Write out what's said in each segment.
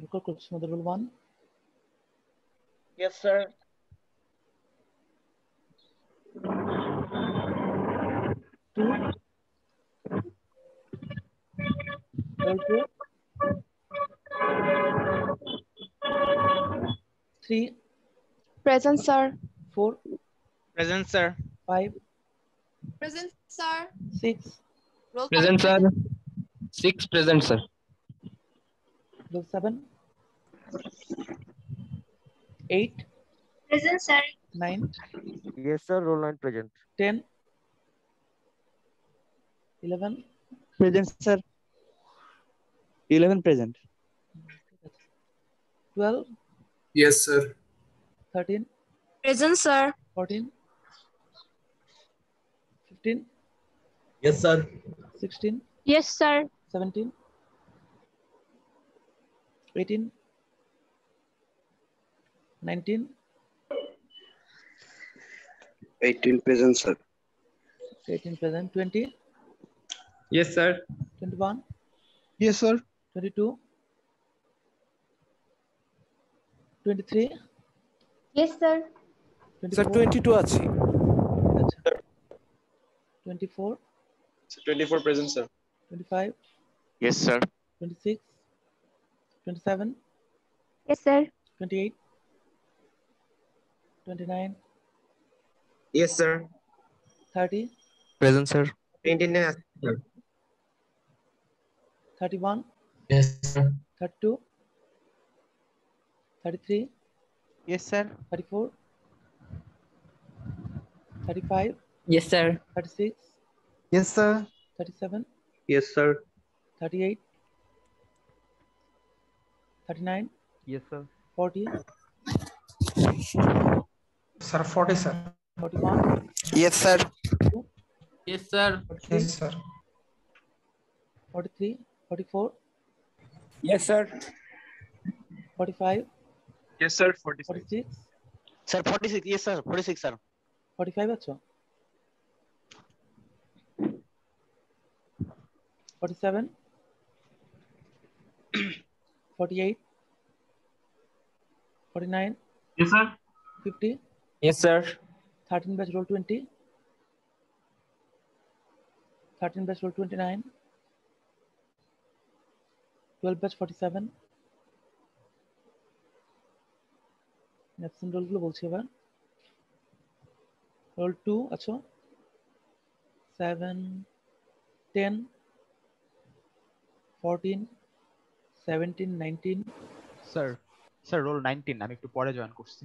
Record question model 1. Yes, sir. 2. Roll 2. 3. Present, sir. 4. Present, sir. 5. Present, sir. 6. Roll Present, sir. 6 present, sir. Roll 7. 8. Present, sir. 9. Yes, sir. Roll 9 present. 10. 11. Present, sir. 11 present. 12. Yes, sir. 13. Present, sir. 14. 15. Yes, sir. 16. Yes, sir. 17. 18. 19. 18 present, sir. 18 present. 20. Yes, sir. 21. Yes, sir. 22. 23. Yes, sir. 24. 22 আছে। আচ্ছা। 24. 24 present, sir. 25. Yes, sir. 26. 27. Yes, sir. 28. 29. Yes, sir. 30. Present, sir. 29. 31. Yes, sir. 32. 33. Yes, sir. 34. 35. Yes, sir. 36. Yes, sir. 37. Yes, sir. 38. 39. Yes, sir. 40. Sir, 40, sir. 41. Yes, sir. Yes, sir. 43. Yes, sir. 43. 44. Yes, sir. 45. Yes, sir. 46. 46. Sir, 46. Yes, sir. 46, sir. 45 আছো? 47. 48. 49. Yes, sir. 50. Yes, sir. 13 batch roll 20. 13 batch roll 29. 12 batch 47. Absent রোলগুলো বলছি এবার। Role 2 আছো? 7, 10, 14, 17, 19. Sir. Sir, roll 19. আমি একটু পরে join করছি।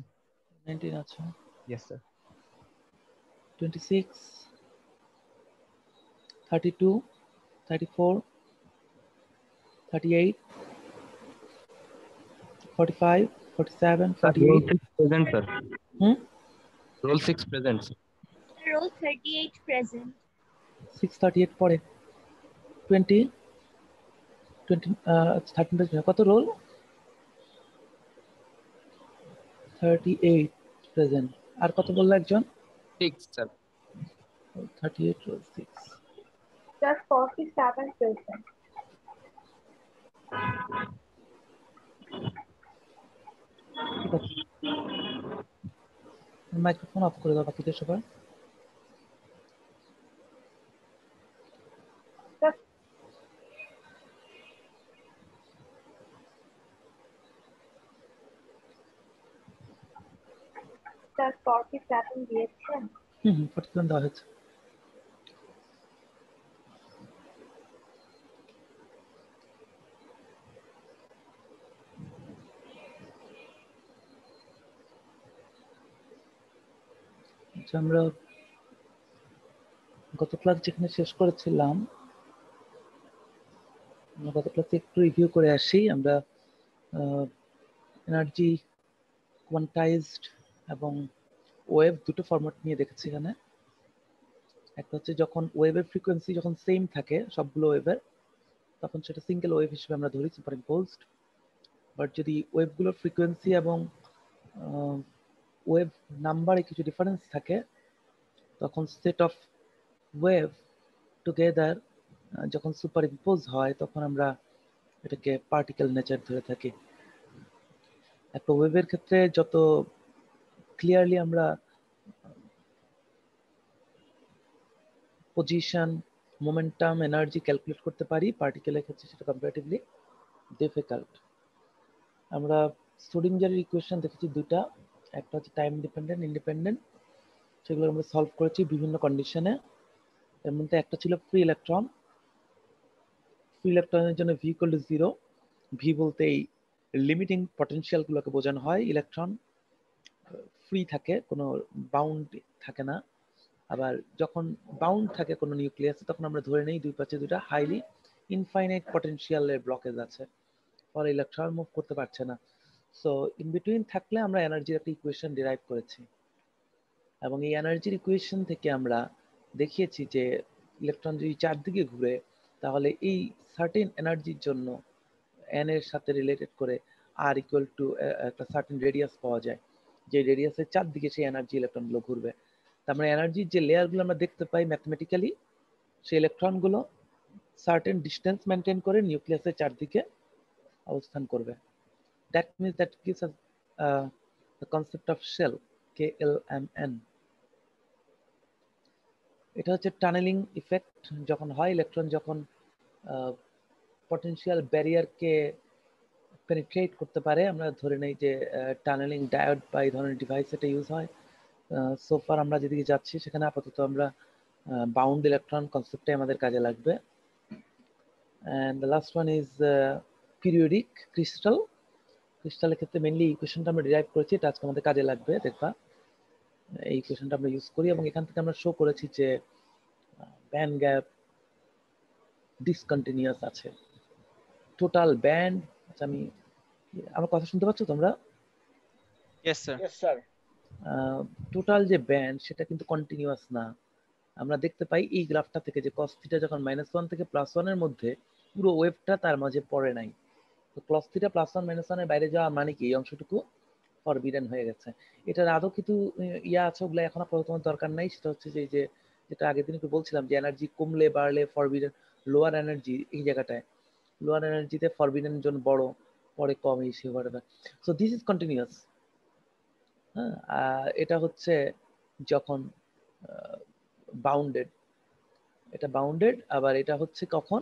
19 আছো? Yes, sir. 26, 32, 34, 38, 45, 47, 48. Present, sir. Hmm? Roll 6 present, sir. Roll 38 present. 6, 38 পরে 20, 13 কত রোল? 38 প্রেজেন্ট। আর কত বললো একজন? 6, sir. 38 রোল 6। Sir, 47 present. ঠিক আছে, মাইক্রোফোন অফ করে দাও বাকিদের সবার। Sir, 47 দিয়েছেন। 47 দেওয়া হয়েছে। আমরা গত ক্লাস যেখানে শেষ করেছিলাম, গত ক্লাসে একটু রিভিউ করে আসি। আমরা এনার্জি কোয়ান্টাইজড এবং ওয়েভ দুটো ফরম্যাট নিয়ে দেখেছি এখানে। একটা হচ্ছে যখন ওয়েভের ফ্রিকোয়েন্সি যখন সেম থাকে সবগুলো ওয়েভের, তখন সেটা সিঙ্গেল ওয়েভ হিসেবে আমরা ধরি, সুপারইম্পোজড। বাট যদি ওয়েভগুলোর ফ্রিকোয়েন্সি এবং ওয়েভ নাম্বারে কিছু ডিফারেন্স থাকে, তখন সেট অফ ওয়েভ টুগেদার যখন সুপারইম্পোজ হয়, তখন আমরা এটাকে পার্টিকেল নেচার ধরে থাকি। একটা ওয়েভের ক্ষেত্রে যত ক্লিয়ারলি আমরা পজিশন, মোমেন্টাম, এনার্জি ক্যালকুলেট করতে পারি, পার্টিকেলের ক্ষেত্রে সেটা কম্পারেটিভলি ডিফিকাল্ট। আমরা স্ক্রোডিঞ্জারের ইকুয়েশন দেখেছি দুটা, একটা হচ্ছে টাইম ডিপেন্ডেন্ট, ইন্ডিপেন্ডেন্ট, সেগুলো আমরা সলভ করেছি বিভিন্ন কন্ডিশনে। এর মধ্যে একটা ছিল ফ্রি ইলেকট্রন। ফ্রি ইলেকট্রনের জন্য ভি ইকুয়াল টু 0। ভি বলতে এই লিমিটিং পটেনশিয়াল গুলোকে বোঝানো হয়। ইলেকট্রন ফ্রি থাকে, কোনো বাউন্ড থাকে না। আবার যখন বাউন্ড থাকে কোনো নিউক্লিয়াসে, তখন আমরা ধরে নেই দুই পাশে দুটা হাইলি ইনফাইনাইট পটেনশিয়ালের ব্লকেজ আছে, ফলে ইলেকট্রন মুভ করতে পারছে না। সো ইন বিটুইন থাকলে আমরা এনার্জির একটা ইকুয়েশন ডিরাইভ করেছি, এবং এই এনার্জির ইকুয়েশন থেকে আমরা দেখিয়েছি যে ইলেকট্রন যদি চারদিকে ঘুরে, তাহলে এই সার্টেন এনার্জির জন্য এন এর সাথে রিলেটেড করে আর ইকুয়াল টু একটা সার্টেন রেডিয়াস পাওয়া যায়, যে রেডিয়াসের চারদিকে সেই এনার্জি ইলেকট্রনগুলো ঘুরবে। তার মানে এনার্জির যে লেয়ারগুলো আমরা দেখতে পাই ম্যাথমেটিক্যালি, সেই ইলেকট্রনগুলো সার্টেন ডিস্টেন্স মেনটেন করে নিউক্লিয়াসের চারদিকে অবস্থান করবে। That means that gives us the concept of shell, KLMN। এটা হচ্ছে টানেলিং ইফেক্ট যখন হয়, ইলেকট্রন যখন পটেনশিয়াল ব্যারিয়ারকে পেনিট্রেট করতে পারে। আমরা ধরে নেই যে টানেলিং ডায়োড বা এই ধরনের ডিভাইস এটা ইউজ হয়। সোফার আমরা যেদিকে যাচ্ছি সেখানে আপাতত আমরা বাউন্ড ইলেকট্রন কনসেপ্টে আমাদের কাজে লাগবে। And the last one is periodic crystal. ক্রিস্টালের ক্ষেত্রে মেনলি ইকুয়েশনটা আমরা ডিরাইভ করেছি, এটা আজকে আমাদের কাজে লাগবে। দেখবা এই ইকুয়েশনটা আমরা ইউজ করি, এবং এখান থেকে আমরা শো করেছি যে ব্যান্ড গ্যাপ ডিসকন্টিনিউয়াস আছে। টোটাল ব্যান্ড, আচ্ছা আমি আমার কথা শুনতে পাচ্ছ তোমরা? Yes sir. টোটাল যে ব্যান্ড সেটা কিন্তু কন্টিনিউয়াস না। আমরা দেখতে পাই এই গ্রাফটা থেকে যে cos থিটা যখন -1 থেকে +1 এর মধ্যে, পুরো ওয়েভটা তার মাঝে পড়ে নাই। তো cos থিটা +1 -1 এর বাইরে যাওয়া মানে কি এই অংশটুকু ফরবিডেন হয়ে গেছে। এটার আদৌ কিছু ইয়া আছে, ওগুলো এখন আপাতত তোমার দরকার নাই। সেটা হচ্ছে যে যেটা আগের দিন একটু বলছিলাম যে এনার্জি কমলে বাড়লে ফরবিডেন, লোয়ার এনার্জি এই জায়গাটায়, লোয়ার এনার্জিতে ফরবিডেন জোন বড়, পরে কম, এই সেভাবে। So this is continuous. হ্যাঁ, এটা হচ্ছে যখন বাউন্ডেড, এটা বাউন্ডেড। আবার এটা হচ্ছে কখন,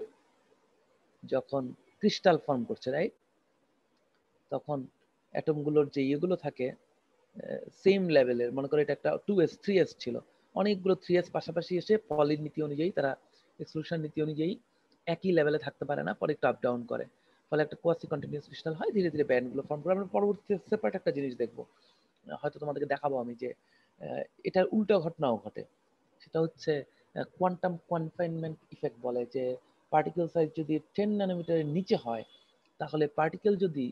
যখন ক্রিস্টাল ফর্ম করছে, রাইট? তখন অ্যাটমগুলোর যে ইয়েগুলো থাকে সেম লেভেলের, মনে করো এটা একটা 2s 3s ছিল, অনেকগুলো 3s পাশাপাশি এসে পলির নীতি অনুযায়ী, তারা এক্সক্লুশন নীতি অনুযায়ী একই লেভেলে থাকতে পারে না, পরে একটু আপ ডাউন করে, ফলে একটা কোয়াসি কন্টিনিউয়াস ক্রিস্টাল হয়। ধীরে ধীরে ব্যান্ডগুলো ফর্ম করে। আমরা পরবর্তীতে সেপারেট একটা জিনিস দেখবো, হয়তো তোমাদেরকে দেখাবো আমি, যে এটার উল্টো ঘটনাও ঘটে। সেটা হচ্ছে কোয়ান্টাম কনফাইনমেন্ট ইফেক্ট বলে, যে পার্টিকেল সাইজ যদি 10 ন্যানোমিটারের নিচে হয়, তাহলে পার্টিকেল যদি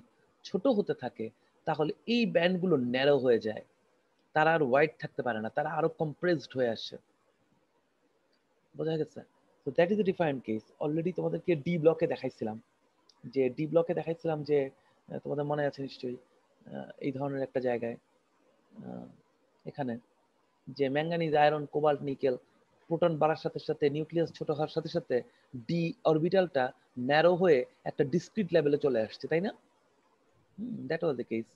ছোট হতে থাকে, তাহলে এই ব্যান্ডগুলো ন্যারো হয়ে যায়, তারা আর ওয়াইড থাকতে পারে না, তারা আরো কম্প্রেসড হয়ে আসে। বোঝা গেছে? তো that is a different case. Already তোমাদেরকে ডি ব্লকে দেখাইছিলাম, যে তোমাদের মনে আছে নিশ্চয়ই, এই ধরনের একটা জায়গায় এখানে যে manganese, iron, cobalt, nickel, proton বাড়ার সাথে সাথে, নিউক্লিয়াস ছোট হওয়ার সাথে সাথে ডি অরবিটালটা ন্যারো হয়ে একটা ডিসক্রিট লেভেলে চলে আসছে, তাই না? That was the case.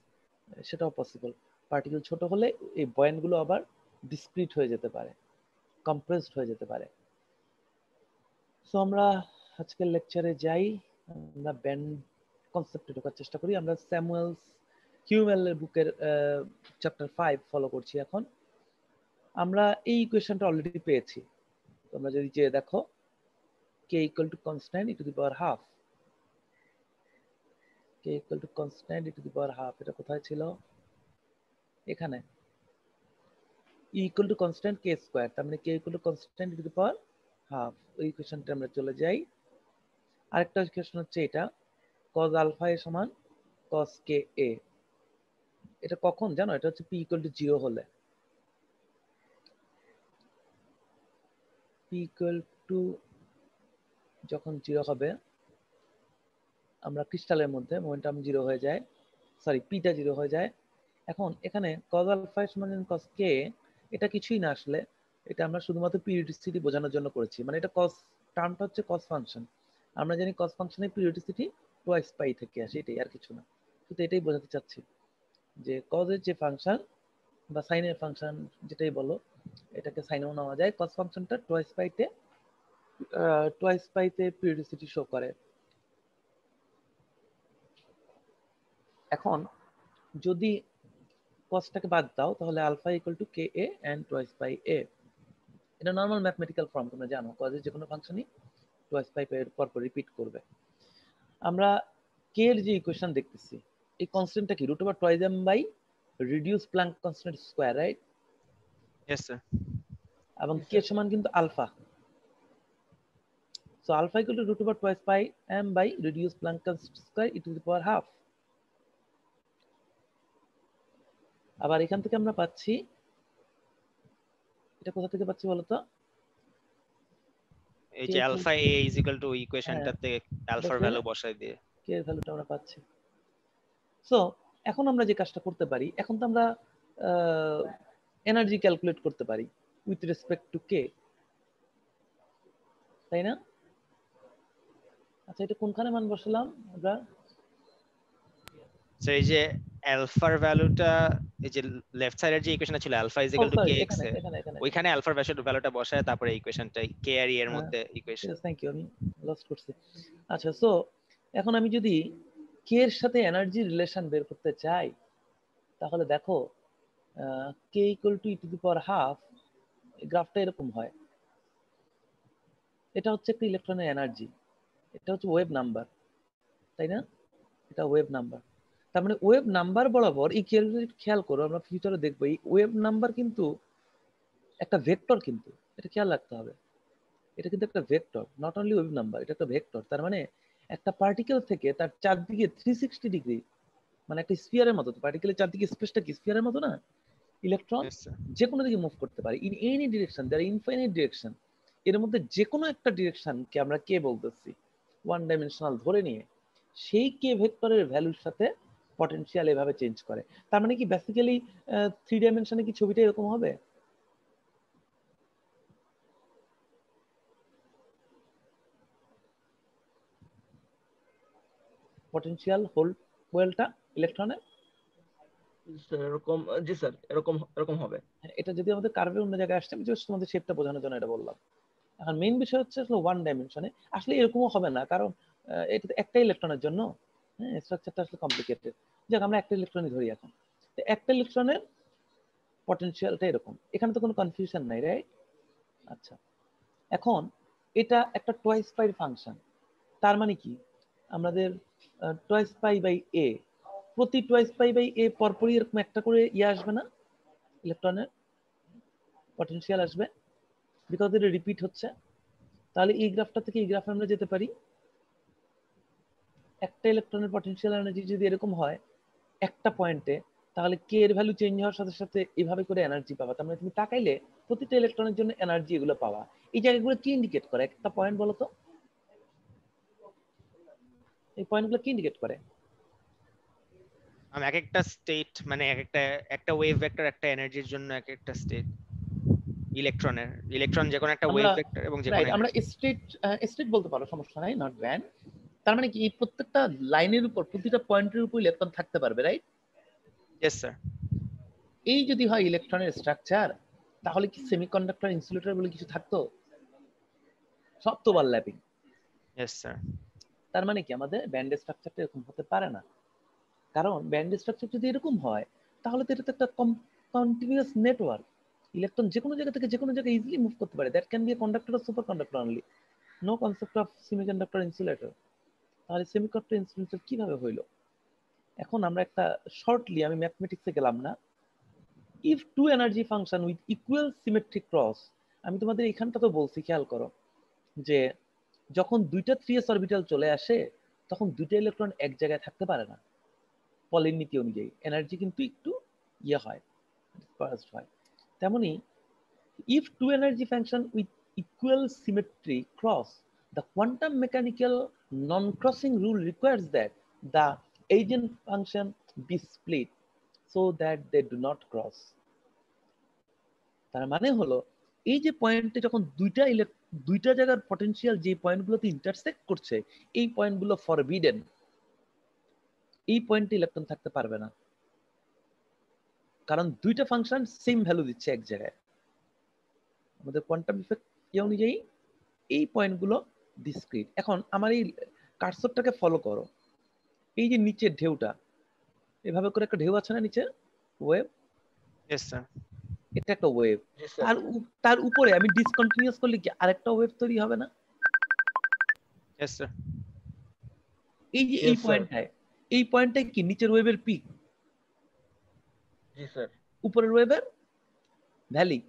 সেটাও পসিবল। পার্টিকেল ছোট হলে এই বয়েন্টগুলো আবার ডিসক্রিট হয়ে যেতে পারে, কম্প্রেসড হয়ে যেতে পারে। সো আমরা আজকের লেকচারে যাই, আমরা ব্যান্ড কনসেপ্টে ঢোকার চেষ্টা করি। আমরা স্যামুয়েলস হিউমেলের বুকের চ্যাপ্টার 5 ফলো করছি এখন। আমরা এই ইকুয়েশনটা অলরেডি পেয়েছি, তোমরা যদি চেয়ে দেখো, k equal to constant e to the power half, k equal to constant e to the power half, এটা কোথায় ছিল? এখানে e equal to constant k square, তার মানে k equal to constant e to the power half। ওই ইকুয়েশনটা আমরা চলে যাই। আরেকটা ইকুয়েশন হচ্ছে এটা, cos আলফা এর সমান cos ka। এটা কখন জানো? এটা হচ্ছে p equal to 0 হলে, p equal to যখন 0 হবে, আমরা ক্রিস্টালের মধ্যে মোমেন্টাম 0 হয়ে যায়, সরি পিটা 0 হয়ে যায়। এখন এখানে cos আলফা সমান cos k, এটা কিছুই না আসলে, এটা আমরা শুধুমাত্র পিরিয়ডিসিটি বোঝানোর জন্য করেছি। মানে এটা cos টার্মটা হচ্ছে cos ফাংশন। আমরা জানি cos ফাংশনের পিরিয়ডিসিটি টুয়াইস পাই থেকে আসে, এটাই, আর কিছু না। শুধু এটাই বোঝাতে চাচ্ছি। যে কজের যে ফাংশন বা সাইনের ফাংশন যেটাই বলো, এটাকে সাইনেও নেওয়া যায়। কজ ফাংশনটা টোয়াইস পাইতে পিরিয়ডিসিটি শো করে। এখন যদি কজটাকে বাদ দাও তাহলে alpha equal to k a and twice pi a. এটা নর্মাল ম্যাথমেটিক্যাল ফর্ম, তোমরা জানো কজের যে কোনো ফাংশনই টোয়াইস পাই এর পর রিপিট করবে। আমরা কে এর যে ইকুয়েশন দেখতেছি, এই কনস্ট্যান্টটা কি root over twice M by reduced Planck constant square, right? Yes sir. এবং কে সমান কিন্তু alpha. So alpha equal to root over twice pi M by reduced Planck constant square e to the power half. আবার এখান থেকে আমরা পাচ্ছি, এটা কোথা থেকে পাচ্ছি বলতো? এই যে alpha a is equal to ইকুয়েশনটাতে আলফার ভ্যালু বসাই দিয়ে কে এর ভ্যালুটা আমরা পাচ্ছি। সো এখন আমরা যে কাজটা করতে পারি, এখন তো আমরা এনার্জি ক্যালকুলেট করতে পারি উইথ রেসপেক্ট টু কে, তাই না? আচ্ছা, এটা কোনখানে মান বসালাম আমরা? স্যার এই যে আলফার ভ্যালুটা, এই যে লেফট সাইডের যে ইকুয়েশনটা ছিল alpha is equal to K X, ওইখানে আলফার ভ্যালুটা বসায় তারপরে ইকুয়েশনটা কে আর ই এর মধ্যে ইকুয়েশন। থ্যাংক ইউ, আমি লস্ট করছি। আচ্ছা, সো এখন আমি যদি কে এর সাথে এনার্জি রিলেশন বের করতে চাই, তাহলে দেখো k equal to e to the power half, গ্রাফটা এরকম হয়। এটা হচ্ছে একটা ইলেকট্রনের এনার্জি, এটা হচ্ছে ওয়েভ নাম্বার, তাই না? এটা ওয়েভ নাম্বার। তার মানে ওয়েভ নাম্বার বরাবর এই খেয়াল করো, আমরা ফিউচারে দেখবো এই ওয়েভ নাম্বার কিন্তু একটা ভেক্টর, কিন্তু এটা খেয়াল রাখতে হবে। এটা কিন্তু একটা vector, not only wave number, এটা একটা ভেক্টর। তার মানে একটা পার্টিকেল থেকে তার চারদিকে 360 ডিগ্রি, মানে একটা স্ফিয়ারের মতো। তো পার্টিকেলের চারদিকে স্পেসটা কি স্ফিয়ারের মতো না? ইলেকট্রন যে কোনো দিকে মুভ করতে পারে in any direction, there infinite direction. এর মধ্যে যে কোনো একটা ডিরেকশনকে আমরা কে বলতেছি, ওয়ান ডাইমেনশনাল ধরে নিয়ে সেই কে ভেক্টরের ভ্যালুর সাথে পটেনশিয়াল এভাবে চেঞ্জ করে। তার মানে কি বেসিক্যালি 3 ডাইমেনশনে কি ছবিটা এরকম হবে? পটেনশিয়াল হোল ওয়েলটা ইলেকট্রনের এরকম, জি স্যার, এরকম এরকম হবে। এটা যদি আমাদের কার্ভের অন্য জায়গায় আসছে, আমি জাস্ট তোমাদের শেপটা বোঝানোর জন্য এটা বললাম। এখন মেইন বিষয় হচ্ছে আসলে ওয়ান ডাইমেনশনে আসলে এরকমও হবে না, কারণ এটা তো একটা ইলেকট্রনের জন্য, হ্যাঁ, স্ট্রাকচারটা আসলে কমপ্লিকেটেড। যাক, আমরা একটা ইলেকট্রনই ধরি এখন। তো একটা ইলেকট্রনের পটেনশিয়ালটা এরকম, এখানে তো কোনো কনফিউশন নাই, রাইট? আচ্ছা, এখন এটা একটা টোয়াইস পাই ফাংশন। তার মানে কি আমাদের টোয়াইস পাই বাই এ, প্রতি টোয়াইস পাই বাই এ পরপরই এরকম একটা করে আসবে না, ইলেকট্রনের পটেনশিয়াল আসবে, বিকজ এটা রিপিট হচ্ছে। তাহলে এই গ্রাফটা থেকে এই গ্রাফে আমরা যেতে পারি। একটা ইলেকট্রনের পটেনশিয়াল এনার্জি যদি এরকম হয় একটা পয়েন্টে, তাহলে কে এর ভ্যালু চেঞ্জ হওয়ার সাথে সাথে এভাবে করে এনার্জি পাবা। তার মানে তুমি তাকাইলে প্রতিটা ইলেকট্রনের জন্য এনার্জি এগুলো পাওয়া। এই জায়গাগুলো কি ইন্ডিকেট করে? একটা পয়েন্ট বলো তো, এই পয়েন্টগুলো কি ইন্ডিকেট করে? আমি এক একটা স্টেট, মানে একটা ওয়েভ ভেক্টর একটা এনার্জির জন্য এক একটা স্টেট ইলেকট্রন যে কোনো একটা ওয়েভ ভেক্টর এবং যে কোনো আমরা স্টেট বলতে পারো, সমস্যা নাই, নট ব্যাড। তার মানে কি এই প্রত্যেকটা লাইনের উপর প্রতিটা পয়েন্টের উপর ইলেকট্রন থাকতে পারবে, রাইট? Yes sir. এই যদি হয় ইলেকট্রনের স্ট্রাকচার, তাহলে কি সেমিকন্ডাক্টর ইনসুলেটর বলে কিছু থাকতো? সব তো ওভারল্যাপিং। Yes sir. তার মানে কি আমাদের ব্যান্ড স্ট্রাকচারটা এরকম হতে পারে না, কারণ ব্যান্ড স্ট্রাকচার যদি এরকম হয় তাহলে তো এটা তো একটা কন্টিনিউয়াস নেটওয়ার্ক। ইলেকট্রন যে কোনো জায়গা থেকে যে কোনো জায়গায় ইজিলি মুভ করতে পারে। That can be a conductor or super conductor only, no concept of semiconductor insulator. তাহলে সেমিকন্ডাক্টর ইনসুলেটর কিভাবে হইলো? এখন আমরা একটা শর্টলি, আমি ম্যাথমেটিক্সে গেলাম না, if two energy function with equal symmetric cross, আমি তোমাদের এখানটা তো বলছি, খেয়াল করো যে যখন দুইটা 3s অরবিটাল চলে আসে তখন দুইটা ইলেকট্রন এক জায়গায় থাকতে পারে না, পলির নীতি অনুযায়ী এনার্জি কিন্তু একটু হয়, ডিসপার্সড হয়। তেমনি if two energy function with equal symmetry cross, the quantum mechanical non-crossing rule requires that the eigen function be split so that they do not cross. তার মানে হলো এই যে পয়েন্টে যখন দুইটা জায়গার পটেনশিয়াল যে পয়েন্টগুলোতে ইন্টারসেক্ট করছে, এই পয়েন্টগুলো ফরবিডেন, এই পয়েন্টে ইলেকট্রন থাকতে পারবে না। কারণ দুইটা ফাংশন সেম ভ্যালু দিচ্ছে এক জায়গায়। আমাদের কোয়ান্টাম ইফেক্ট অনুযায়ী এই পয়েন্টগুলো ডিসক্রিট। এখন আমার এই কার্সরটাকে ফলো করো, এই যে নিচের ঢেউটা, এভাবে করে একটা ঢেউ আছে না নিচে, ওয়েভ। Yes sir. এটা একটা ওয়েভ। তার উপরে আমি ডিসকন্টিনিউয়াস করলে কি আরেকটা ওয়েভ তৈরি হবে না? Yes sir. এই যে এই পয়েন্টটাই কি নিচের ওয়েভের পিক? জি স্যার। উপরের ওয়েভের ভ্যালি?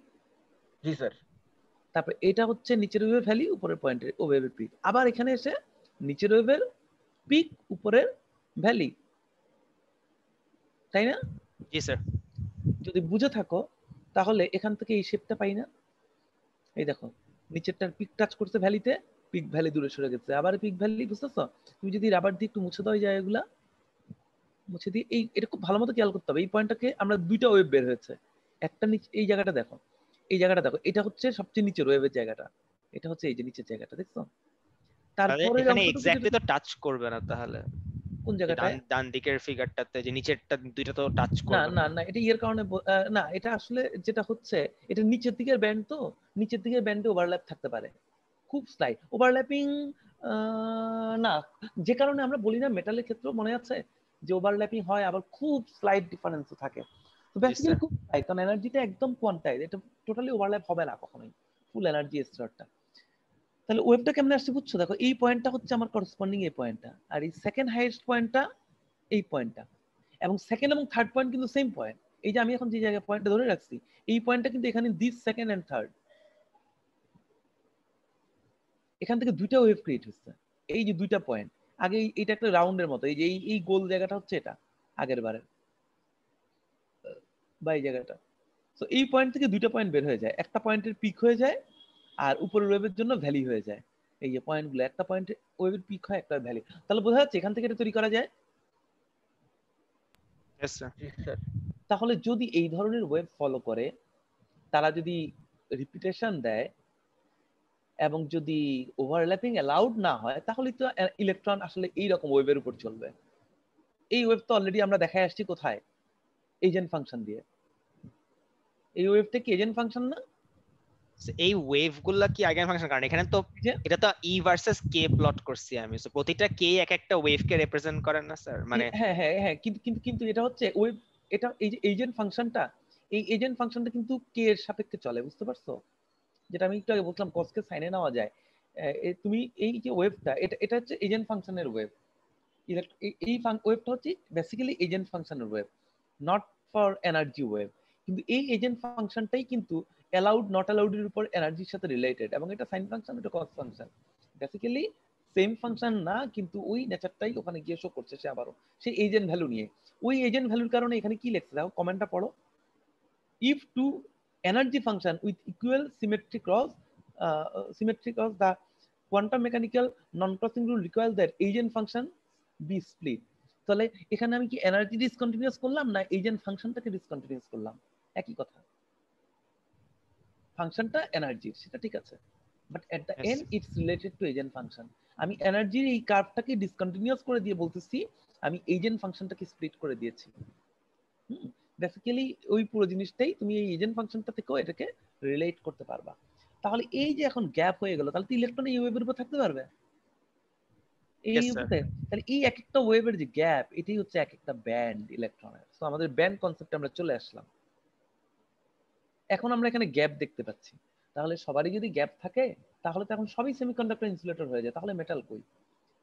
জি স্যার। তারপর এটা হচ্ছে নিচের ওয়েভের ভ্যালি, উপরের পয়েন্টের ওয়েভের পিক। আবার এখানে এসে নিচের ওয়েভের পিক, উপরের ভ্যালি, তাই না? জি স্যার। যদি বুঝে থাকো তাহলে এখান থেকে এই শেপটা পাই না? এই দেখো নিচেরটার পিক টাচ করছে ভ্যালিতে, পিক ভ্যালি দূরে সরে গেছে, আবার পিক ভ্যালি, বুঝতেছো? তুমি যদি রাবার দিয়ে একটু মুছে দাও জায়গাগুলা, মুছে দিয়ে এটা খুব ভালো মতো খেয়াল করতে হবে। এই পয়েন্টটাকে আমরা দুইটা ওয়েভ বের হয়েছে, একটা নিচে, এই জায়গাটা দেখো, এই জায়গাটা দেখো, এটা হচ্ছে সবচেয়ে নিচের ওয়েভের জায়গাটা, এটা হচ্ছে এই যে নিচের জায়গাটা, দেখছো? তারপরে এখানে এক্স্যাক্টলি তো টাচ করবে না তাহলে কোন জায়গাটায়? ডান দিকের ফিগারটাতে যে নিচেরটা দুইটা তো টাচ করবে না না না, এটা এর কারণে না, এটা আসলে যেটা হচ্ছে এটা নিচের দিকের ব্যান্ড, তো নিচের দিকের ব্যান্ডে ওভারল্যাপ থাকতে পারে, খুব স্লাইড ওভারল্যাপিং না, যে কারণে আমরা বলি না মেটালের ক্ষেত্রেও মনে আছে যে ওভারল্যাপিং হয়, আবার খুব স্লাইড ডিফারেন্সও থাকে। তো বেসিক্যালি খুব স্লাইড, কারণ এনার্জিটা একদম কোয়ান্টাইজ, এটা টোটালি ওভারল্যাপ হবে না কখনোই, ফুল এনার্জি স্টারটা। তাহলে ওয়েভটা কেমনে আসছে বুঝছো? দেখো এই পয়েন্টটা হচ্ছে আমার করসপন্ডিং এই পয়েন্টটা, আর এই সেকেন্ড হাইয়েস্ট পয়েন্টটা এই পয়েন্টটা, এবং সেকেন্ড এবং থার্ড পয়েন্ট কিন্তু সেম পয়েন্ট। এই যে আমি এখন যে জায়গায় পয়েন্টটা ধরে রাখছি, এই পয়েন্টটা কিন্তু এখানে দিস সেকেন্ড এন্ড থার্ড, এখান থেকে দুইটা ওয়েভ ক্রিয়েট হচ্ছে। এই যে দুইটা পয়েন্ট, আগে এইটা একটা রাউন্ডের মতো, এই যে এই গোল জায়গাটা হচ্ছে এটা আগের বারের, বা এই জায়গাটা। তো এই পয়েন্ট থেকে দুইটা পয়েন্ট বের হয়ে যায়, একটা পয়েন্টের পিক হয়ে যায় আর উপরের ওয়েভের জন্য ভ্যালি হয়ে যায়। এই যে পয়েন্টগুলো, একটা পয়েন্টে ওয়েভের পিক হয়, একটা ভ্যালি, তাহলে বোঝা যাচ্ছে এখান থেকে এটা তৈরি করা যায়। তাহলে যদি এই ধরনের ওয়েভ ফলো করে, তারা যদি রিপিটেশন দেয় এবং যদি ওভারল্যাপিং অ্যালাউড না হয়, তাহলে তো ইলেকট্রন আসলে এই রকম ওয়েভের উপর চলবে। এই ওয়েভ তো অলরেডি আমরা দেখায় আসছি কোথায়, এজেন্ট ফাংশন দিয়ে। এই ওয়েভটা কি এজেন্ট ফাংশন না? এই ওয়েভগুলা কি আইগেন ফাংশন? কারণ এখানে তো এটা তো ই ভার্সেস কে প্লট করছি আমি, সো প্রতিটা কে এক একটা ওয়েভকে রিপ্রেজেন্ট করে না স্যার? মানে হ্যাঁ হ্যাঁ হ্যাঁ, কিন্তু এটা হচ্ছে ওয়েভ, এটা এই যে এজেন্ট ফাংশনটা, এই এজেন্ট ফাংশনটা কিন্তু কে এর সাপেক্ষে চলে, বুঝতে পারছো? যেটা আমি একটু আগে বললাম কসকে সাইনে নেওয়া যায়। তুমি এই যে ওয়েভটা, এটা হচ্ছে এজেন্ট ফাংশনের ওয়েভ। এই ওয়েভটা হচ্ছে বেসিক্যালি এজেন্ট ফাংশনের wave, not for energy wave. কিন্তু এই এজেন্ট ফাংশনটাই কিন্তু অ্যালাউড নট অ্যালাউড এর উপর এনার্জির সাথে রিলেটেড, এবং এটা সাইন ফাংশন, এটা কস ফাংশন, বেসিক্যালি সেম ফাংশন না, কিন্তু ওই নেচারটাই ওখানে গিয়ে শো করছে সে আবারও সেই এজেন্ট ভ্যালু নিয়ে। ওই এজেন্ট ভ্যালুর কারণে এখানে কি লেখছে দেখো, কমেন্টটা পড়ো। If two energy function with equal symmetry cross the quantum mechanical non-crossing rule requires that agent function be split. তাহলে এখানে আমি কি এনার্জি ডিসকন্টিনিউয়াস করলাম না এজেন্ট ফাংশনটাকে ডিসকন্টিনিউয়াস করলাম? একই কথা, ফাংশনটা এনার্জির, সেটা ঠিক আছে, but at the end it's related to agent function. আমি এনার্জির এই কার্ভটাকে ডিসকন্টিনিউয়াস করে দিয়ে বলতেছি আমি এজেন্ট ফাংশনটাকে স্প্লিট করে দিয়েছি। বেসিক্যালি ওই পুরো জিনিসটাই তুমি এই এজেন্ট ফাংশনটা থেকেও এটাকে রিলেট করতে পারবা। তাহলে এই যে এখন গ্যাপ হয়ে গেল, তাহলে তো ইলেকট্রন এই ওয়েভের উপর থাকতে পারবে, এই উপরে। তাহলে এই এক একটা ওয়েভের যে গ্যাপ, এটাই হচ্ছে এক একটা ব্যান্ড ইলেকট্রনের। তো আমাদের ব্যান্ড কনসেপ্টে আমরা চলে আসলাম। এখন আমরা এখানে গ্যাপ দেখতে পাচ্ছি, তাহলে সবারই যদি গ্যাপ থাকে তাহলে তো এখন সবই সেমিকন্ডাক্টর ইনসুলেটর হয়ে যায়, তাহলে মেটাল কই?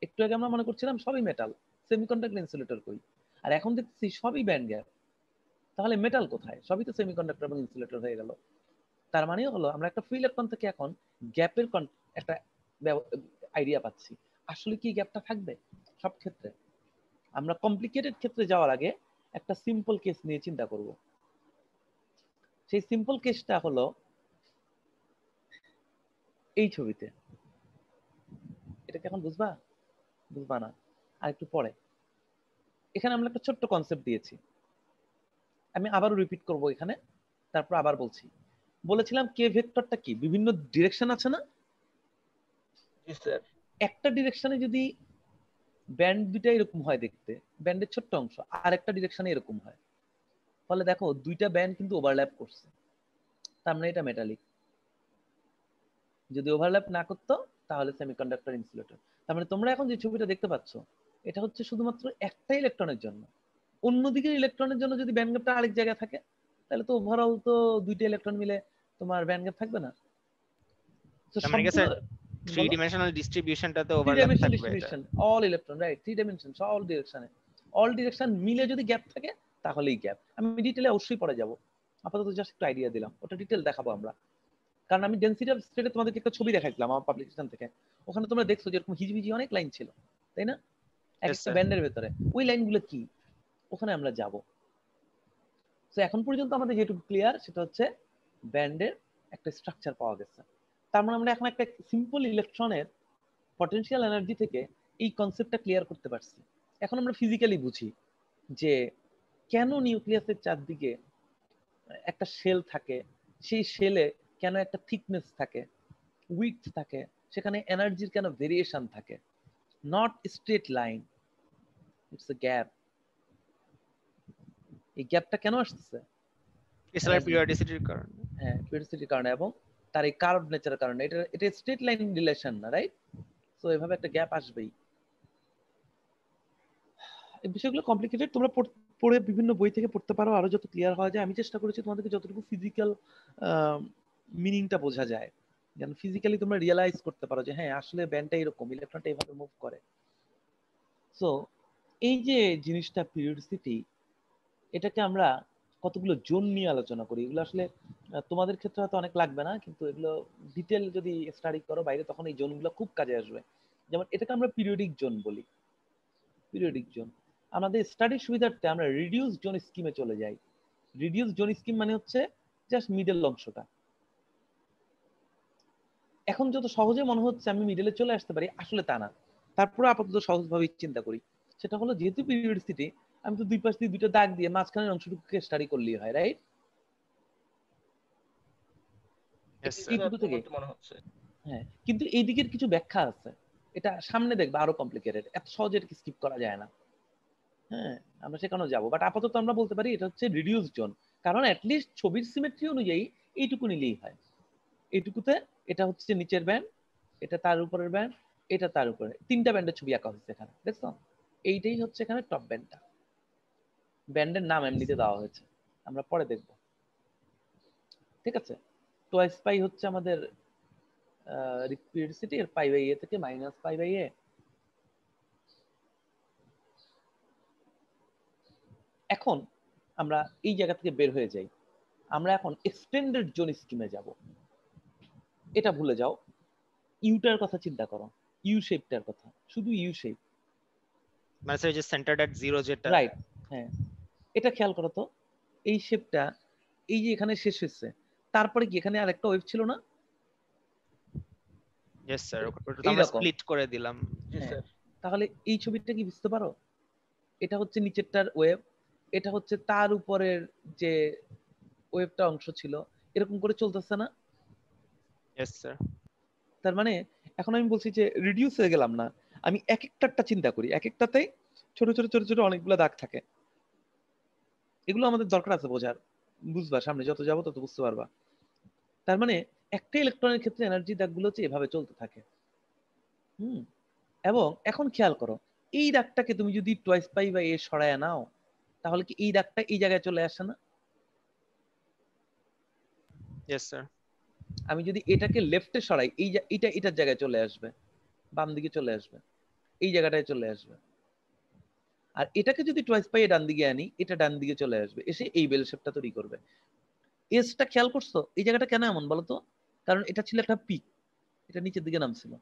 একটু আগে আমরা মনে করছিলাম সবই মেটাল, সেমিকন্ডাক্টর ইনসুলেটর কই? আর এখন দেখছি সবই ব্যান্ড গ্যাপ, তাহলে মেটাল কোথায়? সবই তো সেমিকন্ডাক্টর এবং ইনসুলেটর হয়ে গেল। তার মানে হলো আমরা একটা ফ্রি ইলেকট্রন থেকে এখন গ্যাপের একটা আইডিয়া পাচ্ছি। আসলে কি গ্যাপটা থাকবে সব ক্ষেত্রে? আমরা কমপ্লিকেটেড ক্ষেত্রে যাওয়ার আগে একটা সিম্পল কেস নিয়ে চিন্তা করব। সেই সিম্পল কেসটা হলো এই ছবিতে। এটা কি এখন বুঝবা? বুঝবা না, আর একটু পরে। এখানে আমরা একটা ছোট্ট কনসেপ্ট দিয়েছি, আমি আবারও রিপিট করব এখানে, তারপর আবার বলছি। বলেছিলাম কে ভেক্টরটা কি বিভিন্ন ডিরেকশন আছে না? একটা ডিরেকশনে যদি ব্যান্ড দুইটা এরকম হয় দেখতে, ব্যান্ডের ছোট্ট অংশ, আর একটা ডিরেকশনে এরকম হয়, ফলে দেখো দুইটা ব্যান্ড কিন্তু ওভারল্যাপ করছে, তার মানে এটা মেটালিক। যদি ওভারল্যাপ না করতো তাহলে সেমিকন্ডাক্টর ইনসুলেটর। তার মানে তোমরা এখন যে ছবিটা দেখতে পাচ্ছ এটা হচ্ছে শুধুমাত্র একটা ইলেকট্রনের জন্য। অন্যদিকে ইলেকট্রনের জন্য যদি ব্যান্ড গ্যাপটা আরেক জায়গায় থাকে তাহলে তো ওভারঅল তো দুইটা ইলেকট্রন মিলে তোমার ব্যান্ড গ্যাপ থাকবে না। তো মানে কি স্যার 3 ডাইমেনশনাল ডিস্ট্রিবিউশনটাতে ওভারল্যাপ থাকবে এটা? All electron right, 3 dimension all ডিরেকশনে, অল ডিরেকশন মিলে যদি গ্যাপ থাকে তাহলেই গ্যাপ। আমি ডিটেইলে অবশ্যই পরে যাব, আপাতত জাস্ট একটু আইডিয়া দিলাম, ওটা ডিটেইল দেখাবো আমরা। কারণ আমি ডেনসিটি অফ স্টেটে তোমাদেরকে একটা ছবি দেখাইছিলাম আমার পাবলিকেশন থেকে, ওখানে তোমরা দেখছো যে এরকম হিজিবিজি অনেক লাইন ছিল, তাই না? একটা ব্যান্ডের ভেতরে ওই লাইনগুলো কি, ওখানে আমরা যাব। তো এখন পর্যন্ত আমাদের যেটুকু ক্লিয়ার সেটা হচ্ছে ব্যান্ডের একটা স্ট্রাকচার পাওয়া গেছে। তার মানে আমরা এখন একটা সিম্পল ইলেকট্রনের পটেনশিয়াল এনার্জি থেকে এই কনসেপ্টটা ক্লিয়ার করতে পারছি। এখন আমরা ফিজিক্যালি বুঝি যে কেন নিউক্লিয়াসের চারদিকে একটা শেল থাকে, সেই শেলে কেন একটা থিকনেস থাকে, উইডথ থাকে, সেখানে এনার্জির কেন ভেরিয়েশন থাকে। Not straight line, it's a gap. এই গ্যাপটা কেন আসছে? ক্রিস্টাল পিরিয়ডিসিটির কারণে। হ্যাঁ, পিরিয়ডিসিটির কারণে এবং তার এই কার্ভ নেচারের কারণে। এটা স্ট্রেট লাইন রিলেশন না, রাইট? সো এভাবে একটা গ্যাপ আসবেই। এই বিষয়গুলো কমপ্লিকেটেড, তোমরা পড়ে বিভিন্ন বই থেকে পড়তে পারো আরো যত ক্লিয়ার হওয়া যায়। আমি চেষ্টা করেছি তোমাদেরকে যতটুকু ফিজিক্যাল মিনিংটা বোঝা যায়, যেন ফিজিক্যালি তোমরা রিয়েলাইজ করতে পারো যে হ্যাঁ আসলে ব্যান্ডটা এরকম, ইলেকট্রনটা এইভাবে মুভ করে। সো এই যে জিনিসটা পিরিয়ডিসিটি, এটাকে আমরা কতগুলো জোন নিয়ে আলোচনা করি। এগুলো আসলে তোমাদের ক্ষেত্রে হয়তো অনেক লাগবে না, কিন্তু এগুলো ডিটেল যদি স্টাডি করো বাইরে তখন এই জোনগুলো খুব কাজে আসবে। যেমন এটাকে আমরা পিরিয়ডিক জোন বলি। পিরিয়ডিক জোন আমাদের স্টাডির সুবিধার্থে আমরা রিডিউস জোন স্কিমে চলে যাই। রিডিউস জোন স্কিম মানে হচ্ছে জাস্ট মিডল অংশটা। এখন যত সহজে মনে হচ্ছে আমি মিডলে চলে আসতে পারি, আসলে তা না। তারপরে আপাতত সহজভাবে চিন্তা করি, সেটা হলো যেহেতু পিরিয়ডিসিটি, আমি তো দুই পাশ দিয়ে দুইটা দাগ দিয়ে মাঝখানের অংশটুকুকে স্টাডি করলেই হয়, রাইট? হ্যাঁ, কিন্তু এই দিকের কিছু ব্যাখ্যা আছে, এটা সামনে দেখবে আরো কমপ্লিকেটেড, এত সহজে এটা স্কিপ করা যায় না। হ্যাঁ, আমরা সেখানেও যাবো, বাট আপাতত আমরা বলতে পারি এটা হচ্ছে রিডিউস জোন। কারণ অ্যাটলিস্ট ছবির সিমেট্রি অনুযায়ী এইটুকু নিলেই হয়। এইটুকুতে এটা হচ্ছে নিচের ব্যান্ড, এটা তার উপরের ব্যান্ড, এটা তার উপরে, তিনটা ব্যান্ডের ছবি আঁকা হয়েছে এখানে, দেখছো? এইটাই হচ্ছে এখানে টপ ব্যান্ডটা। ব্যান্ডের নাম এমনিতে দেওয়া হয়েছে, আমরা পরে দেখব, ঠিক আছে? টোয়াইস পাই হচ্ছে আমাদের পিরিয়ডিসিটি, এর পাই বাই এ থেকে মাইনাস পাই বাই এ। এখন আমরা এই জায়গা থেকে বের হয়ে যাই, আমরা এখন এক্সটেন্ডেড জোন স্কিমে যাব। এটা ভুলে যাও, ইউটার কথা চিন্তা করো, ইউ শেপটার কথা, শুধু ইউ শেপ, মানে স্যার যে সেন্টারড এট 0 যেটা, রাইট? হ্যাঁ, এটা খেয়াল করো তো, এই শেপটা এই যে এখানে শেষ হচ্ছে, তারপরে কি এখানে আরেকটা ওয়েভ ছিল না? यस স্যার, ওটা আমরা স্প্লিট করে দিলাম। জি স্যার। তাহলে এই ছবিটা কি বুঝতে পারো? এটা হচ্ছে নিচেরটার ওয়েভ, এটা হচ্ছে তার উপরের যে ওয়েভটা অংশ ছিল, এরকম করে চলতেছে না? Yes sir. তার মানে এখন আমি বলছি যে রিডিউস হয়ে গেলাম না, আমি এক একটাটা চিন্তা করি, এক একটাতে ছোট ছোট ছোট ছোট অনেকগুলো দাগ থাকে। এগুলো আমাদের দরকার আছে বোঝার, বুঝবা, সামনে যত যাবো তত বুঝতে পারবা। তার মানে একটা ইলেকট্রনের ক্ষেত্রে এনার্জি দাগগুলো হচ্ছে এভাবে চলতে থাকে। এবং এখন খেয়াল করো, এই দাগটাকে তুমি যদি টোয়াইস পাই বা এ সরায় নাও, তাহলে কি এই দাগটা এই জায়গায় চলে আসে না? Yes sir. আমি যদি এটাকে লেফটে সরাই, এইটা এটার জায়গায় চলে আসবে, বাম দিকে চলে আসবে, এই জায়গাটায় চলে আসবে। আর এটাকে যদি টোয়াইস পাই ডান দিকে আনি, এটা ডান দিকে চলে আসবে, এসে এই বেল শেপটা তৈরি করবে। এসটা খেয়াল করছো এই জায়গাটা কেন এমন বলো তো? কারণ এটা ছিল একটা পিক, এটা নিচের দিকে নামছিল।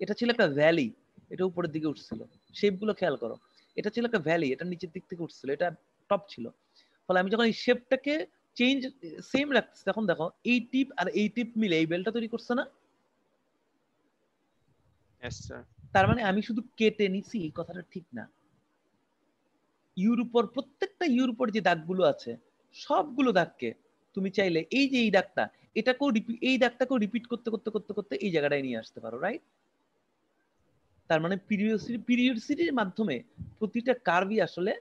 এটা ছিল একটা ভ্যালি, এটা উপরের দিকে উঠছিল। শেপগুলো খেয়াল করো, এটা ছিল একটা ভ্যালি, এটা নিচের দিক থেকে উঠছিল, এটা টপ ছিল। ফলে আমি যখন এই শেপটাকে চেঞ্জ সেম রাখছি, তখন দেখো এই টিপ আর এই টিপ মিলে এই বেলটা তৈরি করছে না? Yes sir. তার মানে আমি শুধু কেটে নিছি, এই কথাটা ঠিক না। ইউর উপর, প্রত্যেকটা ইউর উপর যে দাগগুলো আছে, সবগুলো দাগকে তুমি চাইলে এই যে এই দাগটা, এটাকেও এই দাগটাকেও রিপিট করতে করতে করতে করতে এই জায়গাটায় নিয়ে আসতে পারো, রাইট? তার মানে পিরিয়ডিসিটির মাধ্যমে প্রতিটা কার্ভই আসলে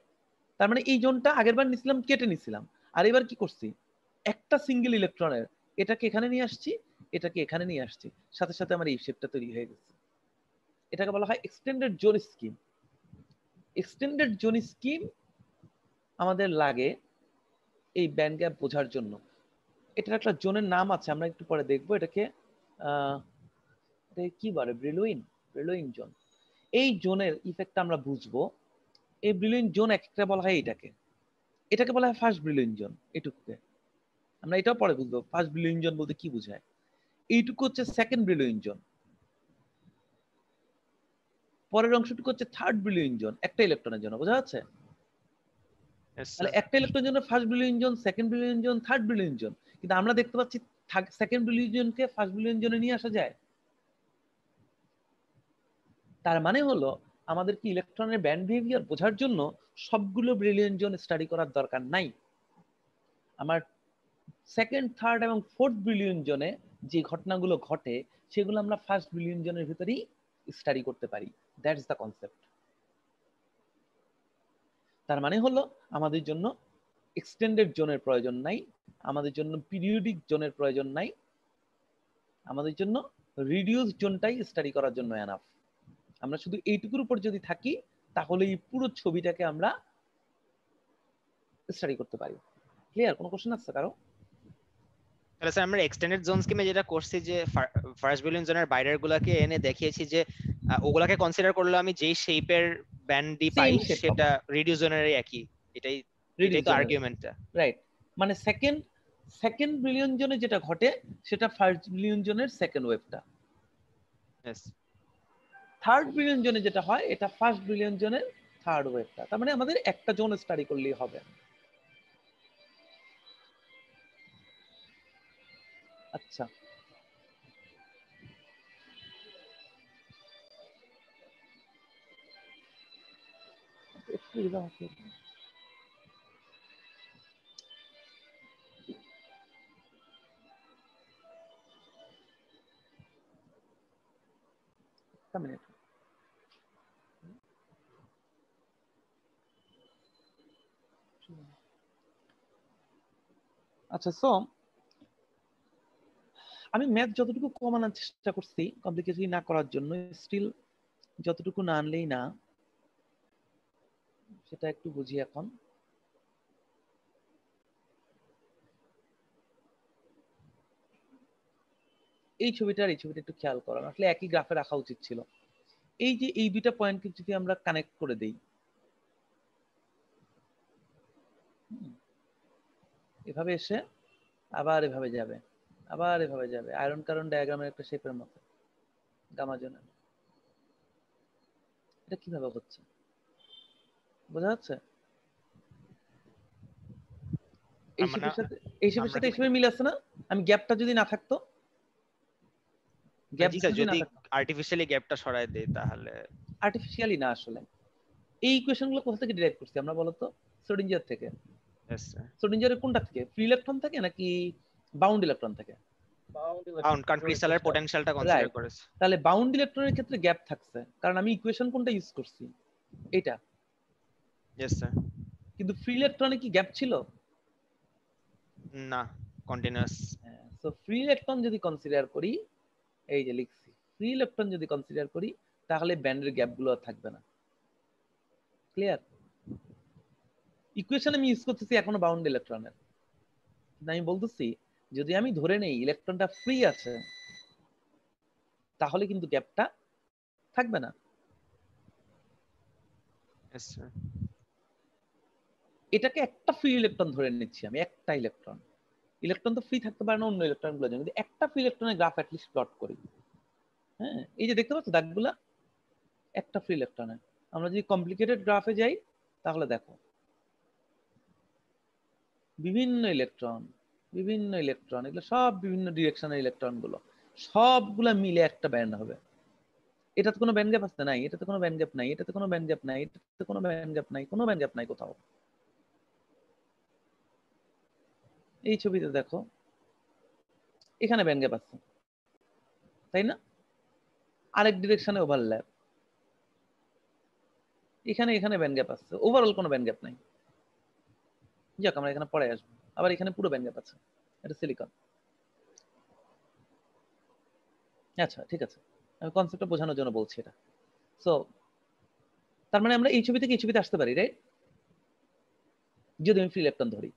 তার মানে এই জোনটা আগেরবার নিছিলাম কেটে নিছিলাম, আর এবার কি করছি, একটা সিঙ্গেল ইলেকট্রনের এটাকে এখানে নিয়ে আসছি, এটাকে এখানে নিয়ে আসছি, সাথে সাথে আমার এই শেপটা তৈরি হয়ে গেছে। এটাকে বলা হয় extended zone scheme. Extended zone scheme আমাদের লাগে এই ব্যান্ড গ্যাপ বোঝার জন্য। এটার একটা জোনের নাম আছে, আমরা একটু পরে দেখবো। এটাকে কি বলে, ব্রিলুইন জোন। এই জোনের ইফেক্ট আমরা বুঝবো। এই ব্রিলুইন জোন একটা বলা হয় এটাকে বলা হয় ফার্স্ট ব্রিলুইন জোন। এটুকুকে আমরা এটাও পরে বুঝবো ফার্স্ট ব্রিলুইন জোন বলতে কি বোঝায়। এইটুকু হচ্ছে সেকেন্ড ব্রিলুইন জোন, পরের অংশটুকু হচ্ছে থার্ড ব্রিলুইন জোন, একটা ইলেকট্রনের জন্য। বোঝা যাচ্ছে? তাহলে একটা ইলেকট্রনের জন্য first Brillouin zone, second Brillouin zone, third Brillouin zone. কিন্তু আমরা দেখতে পাচ্ছি সেকেন্ড ব্রিলুইন জোনকে ফার্স্ট ব্রিলুইন জোনে নিয়ে আসা যায়। তার মানে হলো আমাদের কি ইলেকট্রনের ব্যান্ড বিহেভিয়ার বোঝার জন্য সবগুলো ব্রিলিয়ন জোন স্টাডি করার দরকার নাই। আমার সেকেন্ড, থার্ড এবং ফোর্থ ব্রিলিয়ন জোনে যে ঘটনাগুলো ঘটে সেগুলো আমরা ফার্স্ট ব্রিলিয়ন জোনের ভিতরেই স্টাডি করতে পারি। That's the concept. তার মানে হলো আমাদের জন্য এক্সটেন্ডেড জোনের প্রয়োজন নাই, আমাদের জন্য পিরিয়ডিক জোনের প্রয়োজন নাই, আমাদের জন্য রিডিউস জোনটাই স্টাডি করার জন্য এনাফ। আমরা শুধু এইটুকুর উপর যদি থাকি তাহলে এই পুরো ছবিটাকে আমরা স্টাডি করতে পারি। ক্লিয়ার? কোনো কোশ্চেন আছে কারো? তাহলে স্যার আমরা এক্সটেন্ডেড জোন স্কিমে যেটা করছি যে ফার্স্ট বিলিয়ন জোনের বাইরের গুলাকে এনে দেখিয়েছি যে ওগুলাকে কনসিডার করলে আমি যেই শেপের ব্যান্ড ডি পাই সেটা রিডিউস জোনেরই একই। এটাই তো আর্গুমেন্টটা। রাইট, মানে সেকেন্ড বিলিয়ন জোনে যেটা ঘটে সেটা ফার্স্ট বিলিয়ন জোনের সেকেন্ড ওয়েভটা। यस। থার্ড বিলিয়ন জোনে যেটা হয় এটা ফার্স্ট বিলিয়ন জোনের থার্ড ওয়েভটা। তার মানে আমাদের একটা জোন স্টাডি করলেই হবে। আচ্ছা, মিনিট। আচ্ছা, সো আমি ম্যাথ যতটুকু কমানোর চেষ্টা করছি কমপ্লিকেশন না করার জন্য, স্টিল যতটুকু না আনলেই না, সেটা একটু বুঝি এখন। এই ছবিটা আর এই ছবিটা একটু খেয়াল করো, আসলে একই গ্রাফে রাখা উচিত ছিল। এই যে এই দুইটা পয়েন্টকে যদি আমরা কানেক্ট করে দেই, এভাবে এসে আবার এভাবে যাবে, আবার এভাবে যাবে, আয়রন কার্বন ডায়াগ্রামের একটা শেপের মতো গামা জোনের। এটা কিভাবে হচ্ছে বোঝা যাচ্ছে? এই শেপের সাথে এই শেপের সাথে এই শেপের মিল আছে না? আমি গ্যাপটা যদি না থাকতো, গ্যাপ যদি আর্টিফিশিয়ালি গ্যাপটা সরায় দেই তাহলে। আর্টিফিশিয়ালি না, আসলে এই ইকুয়েশনগুলো কোথা থেকে ডিরাইভ করছি আমরা বলতো? শ্রোডিঞ্জার থেকে। Yes sir. শ্রোডিঞ্জারের কোনটা থেকে, ফ্রি ইলেকট্রন থেকে নাকি বাউন্ড ইলেকট্রন থেকে? বাউন্ড, কারণ ক্রিস্টালের পটেনশিয়ালটা কনসিডার করেছে। তাহলে বাউন্ড ইলেকট্রনের ক্ষেত্রে গ্যাপ থাকছে, কারণ আমি ইকুয়েশন কোনটা ইউজ করছি? এটা। Yes sir. কিন্তু ফ্রি ইলেকট্রনে কি গ্যাপ ছিল? না, কন্টিনিউয়াস। সো ফ্রি ইলেকট্রন যদি কনসিডার করি, এই যে লিখছি, ফ্রি ইলেকট্রন যদি কনসিডার করি তাহলে ব্যান্ডের গ্যাপগুলো আর থাকবে না। ক্লিয়ার? ইকুয়েশন আমি ইউজ করতেছি এখনো বাউন্ড ইলেকট্রনের, আমি বলতেছি যদি আমি ধরে নেই ইলেকট্রনটা ফ্রি আছে তাহলে কিন্তু গ্যাপটা থাকবে না। Yes sir. এটাকে একটা ফ্রি ইলেকট্রন ধরে নিচ্ছি আমি, একটা ইলেকট্রন। ইলেকট্রন তো ফ্রি থাকতে পারে না অন্য ইলেকট্রনগুলো, যদি একটা ফ্রি ইলেকট্রনের গ্রাফ অ্যাটলিস্ট প্লট করি। হ্যাঁ, এই যে দেখতে পাচ্ছ দাগগুলা, একটা ফ্রি ইলেকট্রনের। আমরা যদি কমপ্লিকেটেড গ্রাফে যাই তাহলে দেখো বিভিন্ন ইলেকট্রন এগুলো সব বিভিন্ন ডিরেকশনের ইলেকট্রন গুলো, সবগুলা মিলে একটা ব্যান্ড হবে। এটাতে কোনো ব্যান্ড গ্যাপ আছে? নাই। এটাতে কোনো ব্যান্ড গ্যাপ নাই, এটাতে কোনো ব্যান্ড গ্যাপ নাই, এটাতে কোনো ব্যান্ড গ্যাপ নাই, কোনো ব্যান্ড গ্যাপ নাই কোথাও। এই ছবিতে দেখো এখানে ব্যান্ড গ্যাপ আছে, তাই না? আরেক ডিরেকশনে ওভারল্যাপ, এখানে ব্যান্ড গ্যাপ আছে, ওভারঅল কোনো ব্যান্ড গ্যাপ নাই। যাক আমরা এখানে পরে আসবো। আবার এখানে পুরো ব্যান্ড গ্যাপ আছে, এটা সিলিকন। আচ্ছা ঠিক আছে, আমি কনসেপ্টটা বোঝানোর জন্য বলছি এটা। সো তার মানে আমরা এই ছবি থেকে এই ছবিতে আসতে পারি, রাইট? যদি আমি ফ্রি ইলেকট্রন ধরি,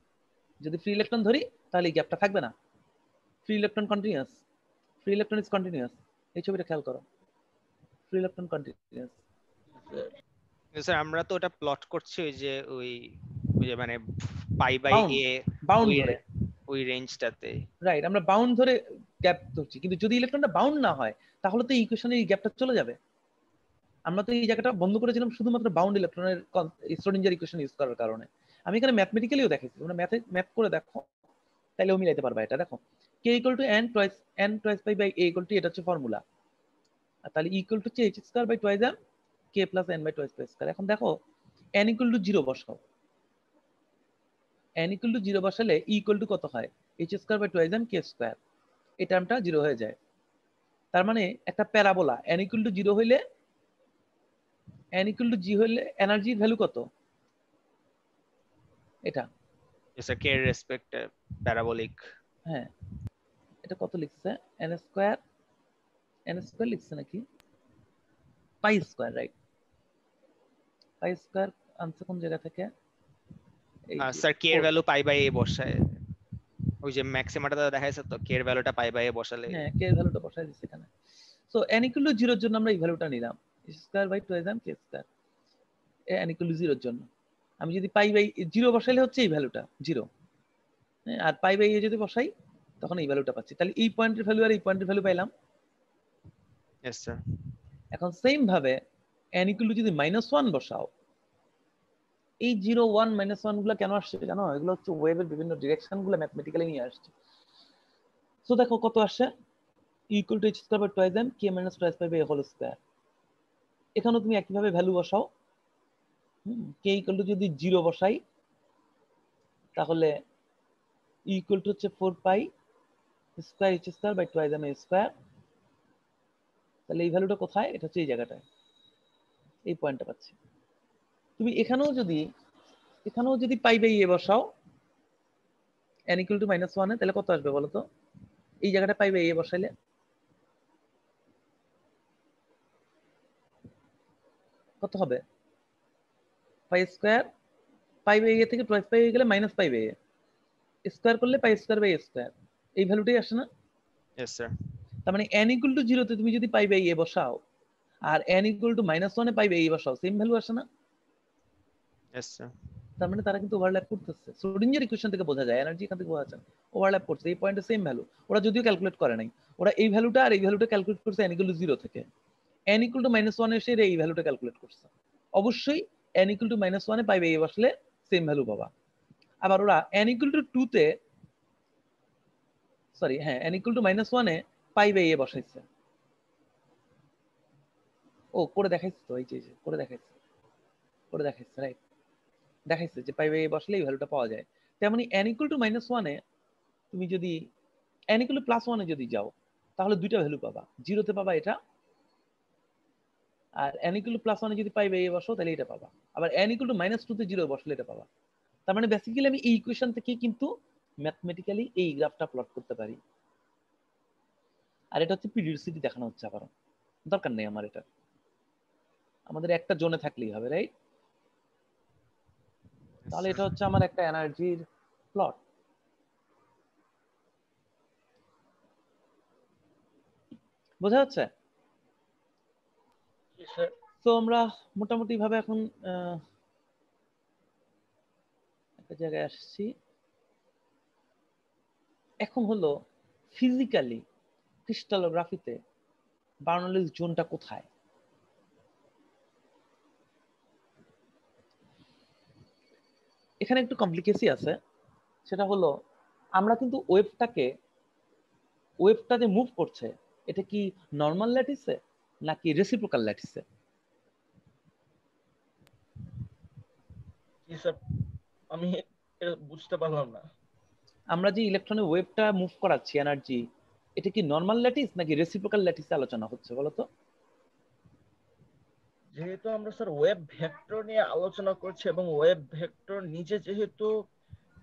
যদি ফ্রি ইলেকট্রন ধরি তাহলে এই গ্যাপটা থাকবে না। Free electron continuous, free electron is continuous. এই ছবিটা খেয়াল করো, ফ্রি ইলেকট্রন কন্টিনিউয়াস। স্যার আমরা তো ওটা প্লট করছি ওই যে মানে পাই বাই Bound, এ bound ধরে, ওই রেঞ্জটাতে, রাইট? আমরা বাউন্ড ধরে গ্যাপ ধরছি, কিন্তু যদি ইলেকট্রনটা বাউন্ড না হয় তাহলে তো এই ইকুয়েশনে এই গ্যাপটা চলে যাবে। আমরা তো এই জায়গাটা বন্ধ করেছিলাম শুধুমাত্র বাউন্ড ইলেকট্রনের শ্রোডিঞ্জার ইকুয়েশন ইউজ করার কারণে। আমি এখানে ম্যাথমেটিক্যালিও দেখাইছি, তোমরা ম্যাথ করে দেখো তাহলেও মিলাইতে পারবা এটা। দেখো k equal to n twice pi by a equal to, এটা হচ্ছে ফর্মুলা। আর তাহলে ইকুয়াল টু হচ্ছে h square by twice m k plus n by twice pi square. এখন দেখো n ইকুয়াল টু 0 বসাও, n ইকুয়াল টু 0 বসালে e equal to কত হয়? h square by twice m k square. এই টার্মটা 0 হয়ে যায়। তার মানে একটা প্যারাবোলা n ইকুয়াল টু 0 হইলে, n ইকুয়াল টু g হইলে এনার্জির ভ্যালু কত? এটা স্যার কে এর রেসপেক্টে প্যারাবোলিক। হ্যাঁ, এটা কত লিখছে? n স্কয়ার লিখছে নাকি pi square, right? Pi square আনছে কোন জায়গা থেকে? স্যার কে এর ভ্যালু পাই বাই এ বসায়, ওই যে ম্যাক্সিমাটা দেখা যাচ্ছে তো, কে এর ভ্যালুটা পাই বাই এ বসালে। হ্যাঁ, কে এর ভ্যালুটা বসাই দিছি এখানে। সো n ইকুয়াল টু 0 এর জন্য আমরা এই ভ্যালুটা নিলাম, h square by 2m k square. n equal to 0 এর জন্য আমি যদি পাই বাই 0 বসাইলে হচ্ছে এই ভ্যালুটা 0, আর পাই বাই এ যদি বসাই তখন এই ভ্যালুটা পাচ্ছি। তাহলে এই পয়েন্টের ভ্যালু আর এই পয়েন্টের ভ্যালু পাইলাম। Yes sir. এখন সেম ভাবে n ইকুয়াল টু যদি -1 বসাও, এই 0 1 -1 গুলো কেন আসছে জানো? এগুলো হচ্ছে ওয়েভের বিভিন্ন ডিরেকশন গুলো ম্যাথমেটিক্যালি নিয়ে আসছে। সো দেখো কত আসছে, equal to h square by 2m k - twice pi by a whole square। এখানেও তুমি একইভাবে ভ্যালু বসাও, k ইকুয়াল টু যদি 0 বসাই তাহলে ইকুয়াল টু হচ্ছে 4 pi square h square by 2m a square. তাহলে এই ভ্যালুটা কোথায়? এটা হচ্ছে এই জায়গাটায়, এই পয়েন্টটা পাচ্ছি। তুমি এখানেও যদি পাই বাই এ বসাও n ইকুয়াল টু -1 এ, তাহলে কত আসবে বলো তো? এই জায়গাটা পাই বাই এ বসাইলে কত হবে? পাই স্কয়ার, পাই বাই এ থেকে টুয়াইস পাই হয়ে গেলে minus pi by A, square করলে পাই স্কয়ার বাই স্কয়ার, এই ভ্যালুটাই আসে না? Yes sir. তার মানে n ইকুয়াল টু 0 তে তুমি যদি পাই বাই এ বসাও আর n equal to -1 A pi by a বসাও, সেম ভ্যালু আসে না? Yes sir. তার মানে তারা কিন্তু ওভারল্যাপ করতেছে। শ্রোডিঞ্জার ইকুয়েশন থেকে বোঝা যায়, এনার্জি এখান থেকে বোঝা যায় ওভারল্যাপ করছে। এই পয়েন্টে সেম ভ্যালু, ওরা যদিও ক্যালকুলেট করে নাই, ওরা এই ভ্যালুটা আর এই ভ্যালুটা ক্যালকুলেট করছে n ইকুয়াল টু 0 থেকে। n ইকুয়াল টু -1 এসে এই ভ্যালুটা ক্যালকুলেট করছে। অবশ্যই n equal to -1 A pi by এ বসলে সেম ভ্যালু পাবা। আবার ওরা n ইকুয়াল টু 2 তে, সরি হ্যাঁ, n equal to -1 A pi by এ বসাইছে। ও করে দেখাইছে তো, এই যে করে দেখাইছে রাইট, দেখাইছে যে পাই বাই এ বসলে এই ভ্যালুটা পাওয়া যায়। তেমনি n ইকুয়াল টু -1 এ তুমি যদি n ইকুয়াল টু +1 এ যদি যাও তাহলে দুইটা ভ্যালু পাবা, 0 তে পাবা এটা, আর n ইকুয়াল টু +1 এ যদি পাই বাই এ বসো তাহলে এটা পাবা। আবার n ইকুয়াল টু -2 তে 0 বসলে এটা পাবা। তার মানে বেসিক্যালি আমি এই ইকুয়েশন থেকে কিন্তু ম্যাথমেটিক্যালি এই গ্রাফটা প্লট করতে পারি। আর এটা হচ্ছে পিরিয়ডিসিটি দেখানো হচ্ছে, আবার দরকার নেই আমার এটা, আমাদের একটা জোনে থাকলেই হবে, রাইট? তাহলে এটা হচ্ছে আমার একটা এনার্জির প্লট। বোঝা যাচ্ছে? তো আমরা মোটামুটি ভাবে এখন একটা জায়গায় আসছি। এখন হলো ফিজিক্যালি ক্রিস্টালোগ্রাফিতে বার্নৌলিস জোনটা কোথায়? এখানে একটু কমপ্লিকেসি আছে। সেটা হলো আমরা কিন্তু ওয়েভটা যে মুভ করছে এটা কি নর্মাল ল্যাটিসে নাকি রেসিপ্রোকাল ল্যাটিসে? জি স্যার, আমি বুঝতে পারলাম না। আমরা যে ইলেকট্রনের ওয়েভটা মুভ করাচ্ছি এনার্জি, এটা কি নর্মাল ল্যাটিস নাকি রেসিপ্রোকাল ল্যাটিসে আলোচনা হচ্ছে বলো তো? যেহেতু আমরা স্যার ওয়েভ ভেক্টর নিয়ে আলোচনা করছি এবং ওয়েভ ভেক্টর নিজে যেহেতু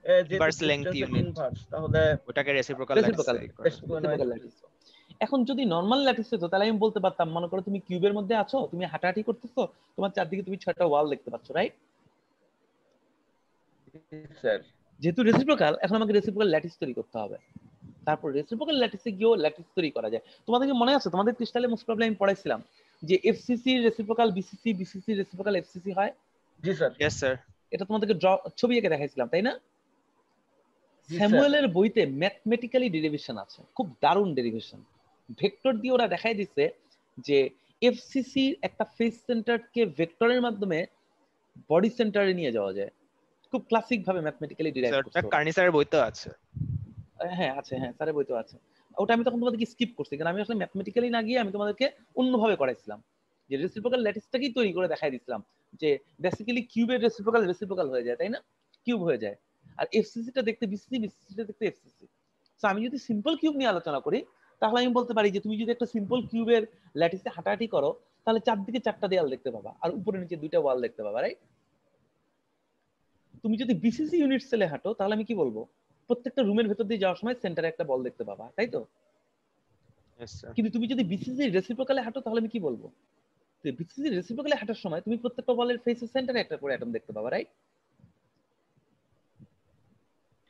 ইনভার্স লেংথ ইউনিট, তাহলে ওটাকে রেসিপ্রোকাল ল্যাটিস রেসিপ্রোকাল ল্যাটিস। এখন যদি নরমাল ল্যাটিস হতো তাহলে আমি বলতে পারতাম, মনে করো তুমি কিউবের মধ্যে আছো, তুমি হাঁটাহাঁটি করতেছো, তোমার চারদিকে তুমি 6টা ওয়াল দেখতে পাচ্ছ, রাইট? স্যার যেহেতু রেসিপ্রোকাল, এখন আমাকে রেসিপ্রোকাল ল্যাটিস তৈরি করতে হবে। তারপর রেসিপ্রোকাল ল্যাটিসে গিয়েও ল্যাটিস তৈরি করা যায়। তোমাদেরকে মনে আছে তোমাদের ক্রিস্টালে মোস্ট প্রবলেম আমি পড়াইছিলাম যে FCC reciprocal BCC, BCC reciprocal FCC হয়? জি স্যার। Yes sir. এটা তোমাদেরকে ছবি এঁকে দেখাইছিলাম, তাই না? স্যামুয়েলের বইতে ম্যাথমেটিক্যালি ডেরিভেশন আছে, খুব দারুণ ডেরিভেশন। ভেক্টর দিয়ে ওরা দেখাই দিচ্ছে যে এফসিসি একটা ফেস সেন্টারকে ভেক্টরের মাধ্যমে বডি সেন্টারে নিয়ে যাওয়া যায়। খুব ক্লাসিক ভাবে ম্যাথমেটিক্যালি ডিরাইভ করছে। স্যার কার্নি স্যারের বইতে আছে। হ্যাঁ আছে, হ্যাঁ স্যারের বইতেও আছে। ওটা আমি তখন তোমাদেরকে স্কিপ করছি, কারণ আমি আসলে ম্যাথমেটিক্যালি না গিয়ে আমি তোমাদেরকে অন্যভাবে করাইছিলাম, যে রেসিপ্রোকাল ল্যাটিসটাকেই তৈরি করে দেখাই দিছিলাম যে বেসিক্যালি কিউবের রেসিপ্রোকাল রেসিপ্রোকাল হয়ে যায়, তাই না? কিউব হয়ে যায়। আর এফসিসিটা দেখতে বিসিসি, বিসিসিটা দেখতে এফসিসি। সো আমি যদি সিম্পল কিউব নিয়ে আলোচনা করি তাহলে আমি বলতে পারি যে তুমি যদি একটা সিম্পল কিউবের ল্যাটিসে হাঁটাহাঁটি করো তাহলে চারদিকে 4টা দেয়াল দেখতে পাবা আর উপরে নিচে 2টা ওয়াল দেখতে পাবা, রাইট? তুমি যদি বিসিসি ইউনিট সেলে হাঁটো তাহলে আমি কি বলবো, প্রত্যেকটা রুমের ভেতর দিয়ে যাওয়ার সময় সেন্টারে একটা বল দেখতে পাবা, তাই তো? কিন্তু তুমি যদি বিসিসি রেসিপ্রোকালে হাঁটো তাহলে আমি কি বলবো, বিসিসি রেসিপ্রোকালে হাঁটার সময় তুমি প্রত্যেকটা বলের ফেসের সেন্টারে একটা করে অ্যাটম দেখতে পাবা, রাইট?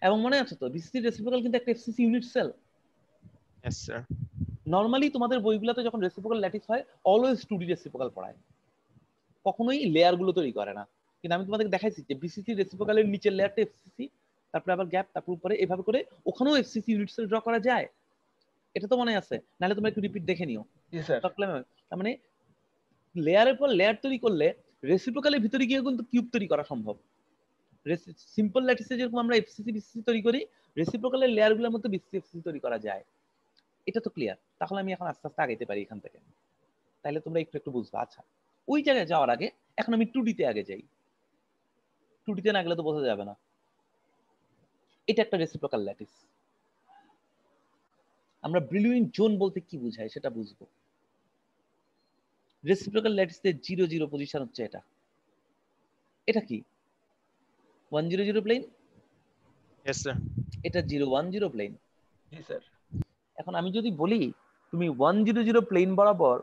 এবং মনে আছে তো বিসিসি রেসিপ্রোকাল কিন্তু একটা FCC unit cell. Yes sir. Normally তোমাদের বইগুলোতে যখন রেসিপ্রোকাল ল্যাটিস হয় অলওয়েজ 2D রেসিপ্রোকাল পড়ায়, কখনোই লেয়ার গুলো তৈরি করে না। কিন্তু আমি তোমাদেরকে দেখাইছি যে বিসিসি রেসিপ্রোকালের নিচের লেয়ারটা এফসিসি, তারপরে আবার গ্যাপ, তারপর উপরে, এভাবে করে ওখানেও এফসিসি ইউনিট সেল ড্র করা যায়। এটা তো মনে আছে, নাহলে তোমরা একটু রিপিট দেখে নিও। জি স্যার। তার মানে লেয়ারের পর লেয়ার তৈরি করলে রেসিপ্রোকালের ভিতরে গিয়ে কিন্তু কিউব তৈরি করা সম্ভব। সিম্পল ল্যাটিসে যেরকম আমরা এফসিসি বিসিসি তৈরি করি, রেসিপ্রোকালের লেয়ারগুলোর মধ্যে বিসিসি এফসিসি তৈরি করা যায়। এটা তো ক্লিয়ার। তাহলে আমি এখন আস্তে আস্তে আগাইতে পারি এখান থেকে, তাহলে তোমরা একটু একটু বুঝবা। আচ্ছা, ওই জায়গায় যাওয়ার আগে এখন আমি 2D তে আগে যাই। 2D তে না গেলে তো বোঝা যাবে না। এটা একটা রেসিপ্রোকাল ল্যাটিস। আমরা ব্রিলুইন জোন বলতে কি বুঝাই সেটা বুঝবো। রেসিপ্রোকাল ল্যাটিসে 0 0 পজিশন হচ্ছে এটা। এটা কি 1 0 0 প্লেন? Yes sir. এটা 0 1 0 প্লেন। জি স্যার। এখন আমি যদি বলি তুমি 1 0 0 প্লেন বরাবর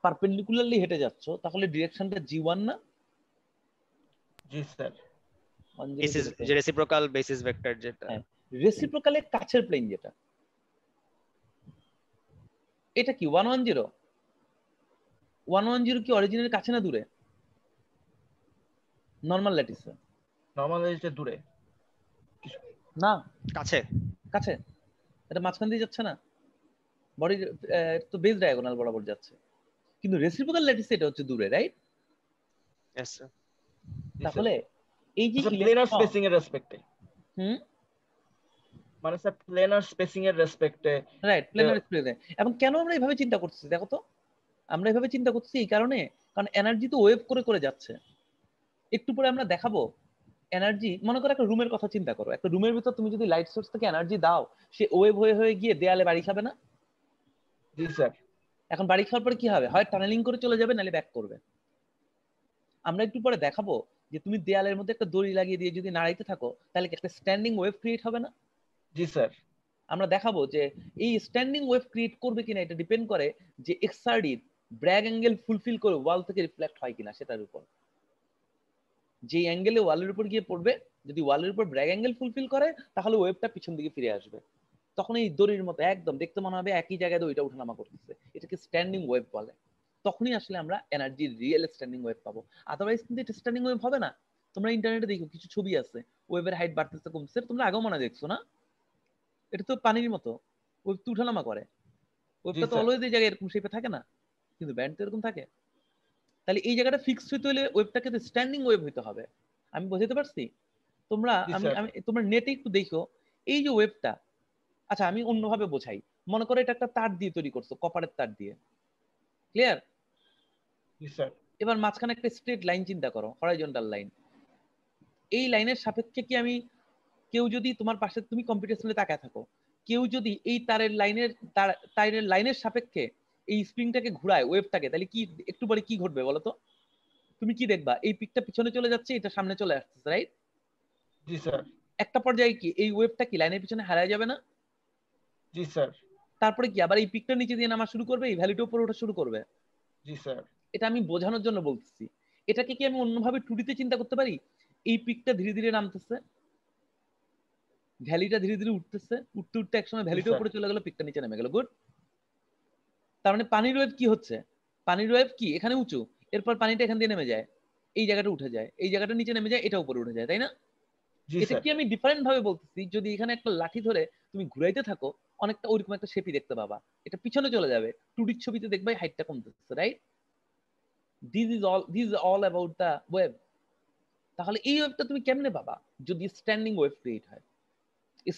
পারপেন্ডিকুলারলি হেঁটে যাচ্ছ, তাহলে ডিরেকশনটা g1 না? জি স্যার। দিস ইজ যে রেসিপ্রোকাল বেসিস ভেক্টর যেটা। হ্যাঁ, রেসিপ্রোকালের কাছের প্লেন যেটা, এটা কি 1 1 0? 1 1 0 কি অরিজিনের কাছে না দূরে? Normal lattice. নরমাল ল্যাটিসে দূরে না, কাছে। কাছে। এটা মাঝখান দিয়ে যাচ্ছে না, বডি তো বেস ডায়াগোনাল বরাবর যাচ্ছে। কিন্তু রেসিপ্রোকাল ল্যাটিসে এটা হচ্ছে দূরে, রাইট? Yes sir. তাহলে এই যে প্লেনার স্পেসিং এর রেসপেক্টে, মানে স্যার প্লেনার স্পেসিং এর রেসপেক্টে, রাইট, প্লেনার স্পেসে। এবং কেন আমরা এইভাবে চিন্তা করতেছি দেখো তো, আমরা এইভাবে চিন্তা করতেছি এই কারণে, কারণ এনার্জি তো ওয়েভ করে করে যাচ্ছে। একটু পরে আমরা দেখাবো এনার্জি। মনে করো একটা রুমের কথা চিন্তা করো, একটা রুমের ভিতর তুমি যদি লাইট সোর্স থেকে এনার্জি দাও, সে ওয়েভ হয়ে হয়ে গিয়ে দেয়ালে বাড়ি খাবে না? জি স্যার। এখন বাড়ি খাওয়ার পরে কি হবে, হয় টানেলিং করে চলে যাবে নাহলে ব্যাক করবে। আমরা একটু পরে দেখাবো যে তুমি দেয়ালের মধ্যে একটা দড়ি লাগিয়ে দিয়ে যদি নাড়াইতে থাকো তাহলে একটা স্ট্যান্ডিং ওয়েভ ক্রিয়েট হবে না? জি স্যার। আমরা দেখাবো যে এই স্ট্যান্ডিং ওয়েভ ক্রিয়েট করবে কিনা এটা ডিপেন্ড করে যে এক্সআরডি ব্র্যাগ অ্যাঙ্গেল ফুলফিল করে ওয়াল থেকে রিফ্লেক্ট হয় কিনা সেটার উপর। যে অ্যাঙ্গেলে ওয়ালের উপর গিয়ে পড়বে, যদি ওয়ালের উপর ব্র্যাগ অ্যাঙ্গেল ফুলফিল করে তাহলে ওয়েভটা পিছন দিকে ফিরে আসবে। তখন এই দড়ির মতো একদম দেখতে মনে হবে একই জায়গায় ওইটা ওঠানামা করতেছে, এটাকে স্ট্যান্ডিং ওয়েভ বলে। তখনই আসলে আমরা এনার্জির রিয়েল স্ট্যান্ডিং ওয়েভ পাবো। আদারওয়াইজ কিন্তু এটা স্ট্যান্ডিং ওয়েভ হবে না। তোমরা ইন্টারনেটে দেখো কিছু ছবি আছে, ওয়েভের হাইট বাড়তেছে কমছে, তোমরা আগেও মনে দেখছো না? এটা তো পানির মতো, ওয়েভ তো উঠানামা করে। ওয়েভটা তো অলওয়েজ এই জায়গায় এরকম শেপে থাকে না, কিন্তু ব্যান্ড তো এরকম থাকে। তাহলে এই জায়গাটা ফিক্সড হইতে হলে ওয়েভটাকে তো স্ট্যান্ডিং ওয়েভ হইতে হবে। আমি বোঝাতে পারছি? তোমরা আমি তোমরা নেটে একটু দেখো এই যে ওয়েভটা। আচ্ছা আমি অন্যভাবে বোঝাই, মনে করো এটা একটা তার দিয়ে তৈরি করছো, কপারের তার দিয়ে, ক্লিয়ার? এবার মাঝখানে একটা স্ট্রেট লাইন চিন্তা করো, হরাইজন্টাল লাইন। এই লাইনের সাপেক্ষে কি আমি, কেউ যদি তোমার পাশে, তুমি কম্পিউটেশনে তাকায় থাকো, কেউ যদি এই তারের লাইনের সাপেক্ষে এই স্প্রিংটাকে ঘুরায় ওয়েভটাকে, তাহলে কি একটু পরে কি ঘটবে বলো তো? তুমি কি দেখবা? এই পিকটা পিছনে চলে যাচ্ছে, এটা সামনে চলে আসছে, রাইট? জি স্যার। একটা পর্যায়ে কি এই ওয়েভটা কি লাইনের পিছনে হারায় যাবে না? জি স্যার। তারপরে কি আবার এই পিকটা নিচে দিয়ে নামা শুরু করবে, এই ভ্যালুটা উপরে ওঠা শুরু করবে? জি স্যার। এটা আমি বোঝানোর জন্য বলতেছি। এটাকে কি আমি অন্যভাবে 2D তে চিন্তা করতে পারি? এই পিকটা ধীরে ধীরে নামতেছে, ভ্যালিটা ধীরে ধীরে উঠতেছে, উঠতে উঠতে একসময় ভ্যালিটা উপরে চলে গেল, পিকটা নিচে নেমে গেল। গুড। তার মানে পানির ওয়েভ কি হচ্ছে? পানির ওয়েভ কি এখানে উঁচু, এরপর পানিটা এখান দিয়ে নেমে যায়, এই জায়গাটা উঠে যায়, এই জায়গাটা নিচে নেমে যায়, এটা উপরে উঠে যায়, তাই না? এটা কি আমি ডিফারেন্ট ভাবে বলতেছি? যদি এখানে একটা লাঠি ধরে তুমি ঘুরাইতে থাকো, অনেকটা ওইরকম একটা শেপই দেখতে পাবা, এটা পিছনে চলে যাবে, 2D ছবিতে দেখবে হাইটটা কমতেছে, right? This is all about the wave. তাহলে এই ওয়েভটা তুমি কেমনে পাবা? যদি স্ট্যান্ডিং ওয়েভ ক্রিয়েট হয়।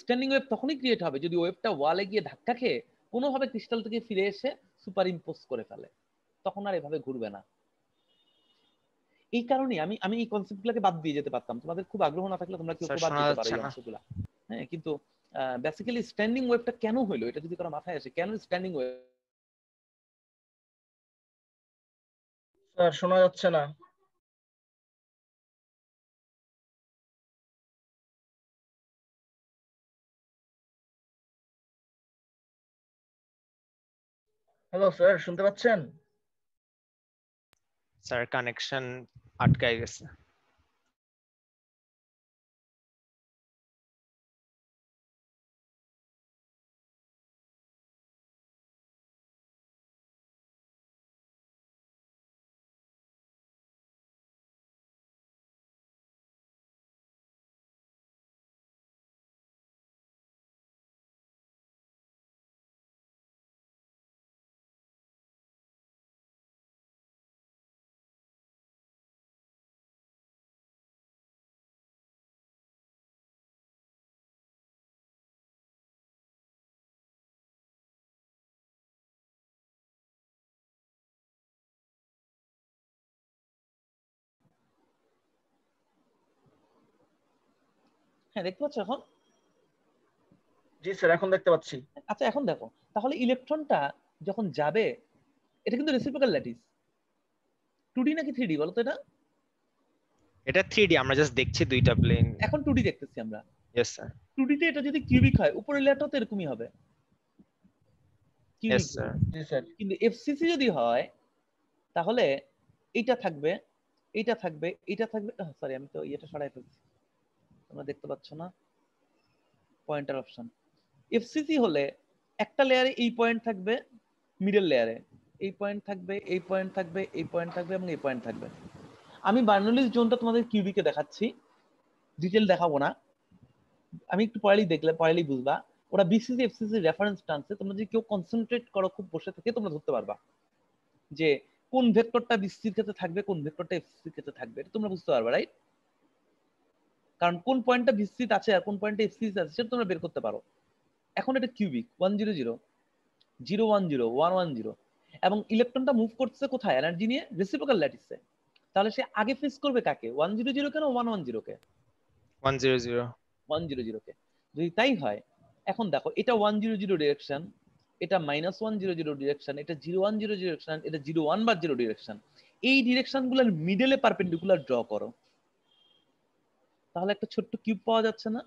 স্ট্যান্ডিং ওয়েভ তখনই ক্রিয়েট হবে যদি ওয়েভটা ওয়ালে গিয়ে ধাক্কা খেয়ে কোনোভাবে ক্রিস্টাল থেকে ফিরে এসে সুপার ইম্পোজ করে ফেলে, তখন আর এভাবে ঘুরবে না। এই কারণে আমি এই কনসেপ্টগুলোকে বাদ দিয়ে যেতে পারতাম, তোমাদের খুব আগ্রহ না থাকলে তোমরা কেউ বাদ দিতে পারো এই অংশগুলো। হ্যাঁ, কিন্তু বেসিক্যালি স্ট্যান্ডিং ওয়েভটা কেন হলো এটা যদি কারো মাথায় আসে, কেন স্ট্যান্ডিং ওয়েভ? স্যার শোনা যাচ্ছে না। হ্যালো স্যার, শুনতে পাচ্ছেন? স্যার কানেকশন আটকায় গেছে। হ্যাঁ, দেখতে পাচ্ছ এখন? জি স্যার, এখন দেখতে পাচ্ছি। আচ্ছা, এখন দেখো তাহলে ইলেকট্রনটা যখন যাবে, এটা কিন্তু রেসিপ্রোকাল ল্যাটিস। 2D নাকি 3D বলো তো? এটা 3D, আমরা জাস্ট দেখছি দুইটা প্লেন। এখন 2D দেখতেছি আমরা। Yes sir. 2D তে এটা যদি কিউবিক হয়, উপরের লেয়ারটাও তো এরকমই হবে, यस স্যার। জি স্যার। কিন্তু এফসিসি যদি হয় তাহলে এইটা থাকবে, এইটা থাকবে, এইটা থাকবে। সরি, আমি তো এটা সরাই ফেলছি, তোমরা দেখতে পাচ্ছ না পয়েন্টার অপশন। এফসিসি হলে একটা লেয়ারে এই পয়েন্ট থাকবে, মিডল লেয়ারে এই পয়েন্ট থাকবে, এই পয়েন্ট থাকবে, এই পয়েন্ট থাকবে এবং এই পয়েন্ট থাকবে। আমি বার্নৌলিস জোনটা তোমাদের কিউবিকে দেখাচ্ছি, ডিটেল দেখাবো না, আমি একটু পড়ালেই দেখলে পড়ালেই বুঝবা। ওরা বিসিসি এফসিসি রেফারেন্স টানছে, তোমরা যদি কেউ কনসেন্ট্রেট করো খুব বসে থেকে, তোমরা ধরতে পারবা যে কোন ভেক্টরটা বিসিসির ক্ষেত্রে থাকবে, কোন ভেক্টরটা এফসিসির ক্ষেত্রে থাকবে, এটা তোমরা বুঝতে পারবা, রাইট? কারণ কোন পয়েন্টটা বিসিসিতে আছে আর কোন পয়েন্টটা এফসিসিতে আছে সেটা তোমরা বের করতে পারো। এখন এটা কিউবিক 100 0 010 110, এবং ইলেকট্রনটা মুভ করছে কোথায়? এনার্জি নিয়ে রেসিপ্রোকাল ল্যাটিসে। তাহলে সে আগে ফেস করবে কাকে? 100 কেন 110 কে? 100 কে। যদি তাই হয়, এখন দেখো এটা 100 ডিরেকশন, এটা -100 ডিরেকশন, এটা 010 ডিরেকশন, এটা 010 ডিরেকশন। এই ডিরেকশন গুলোর মিডলে পারপেন্ডিকুলার ড্র করো, তাহলে একটা ছোট্ট কিউব পাওয়া যাচ্ছে না?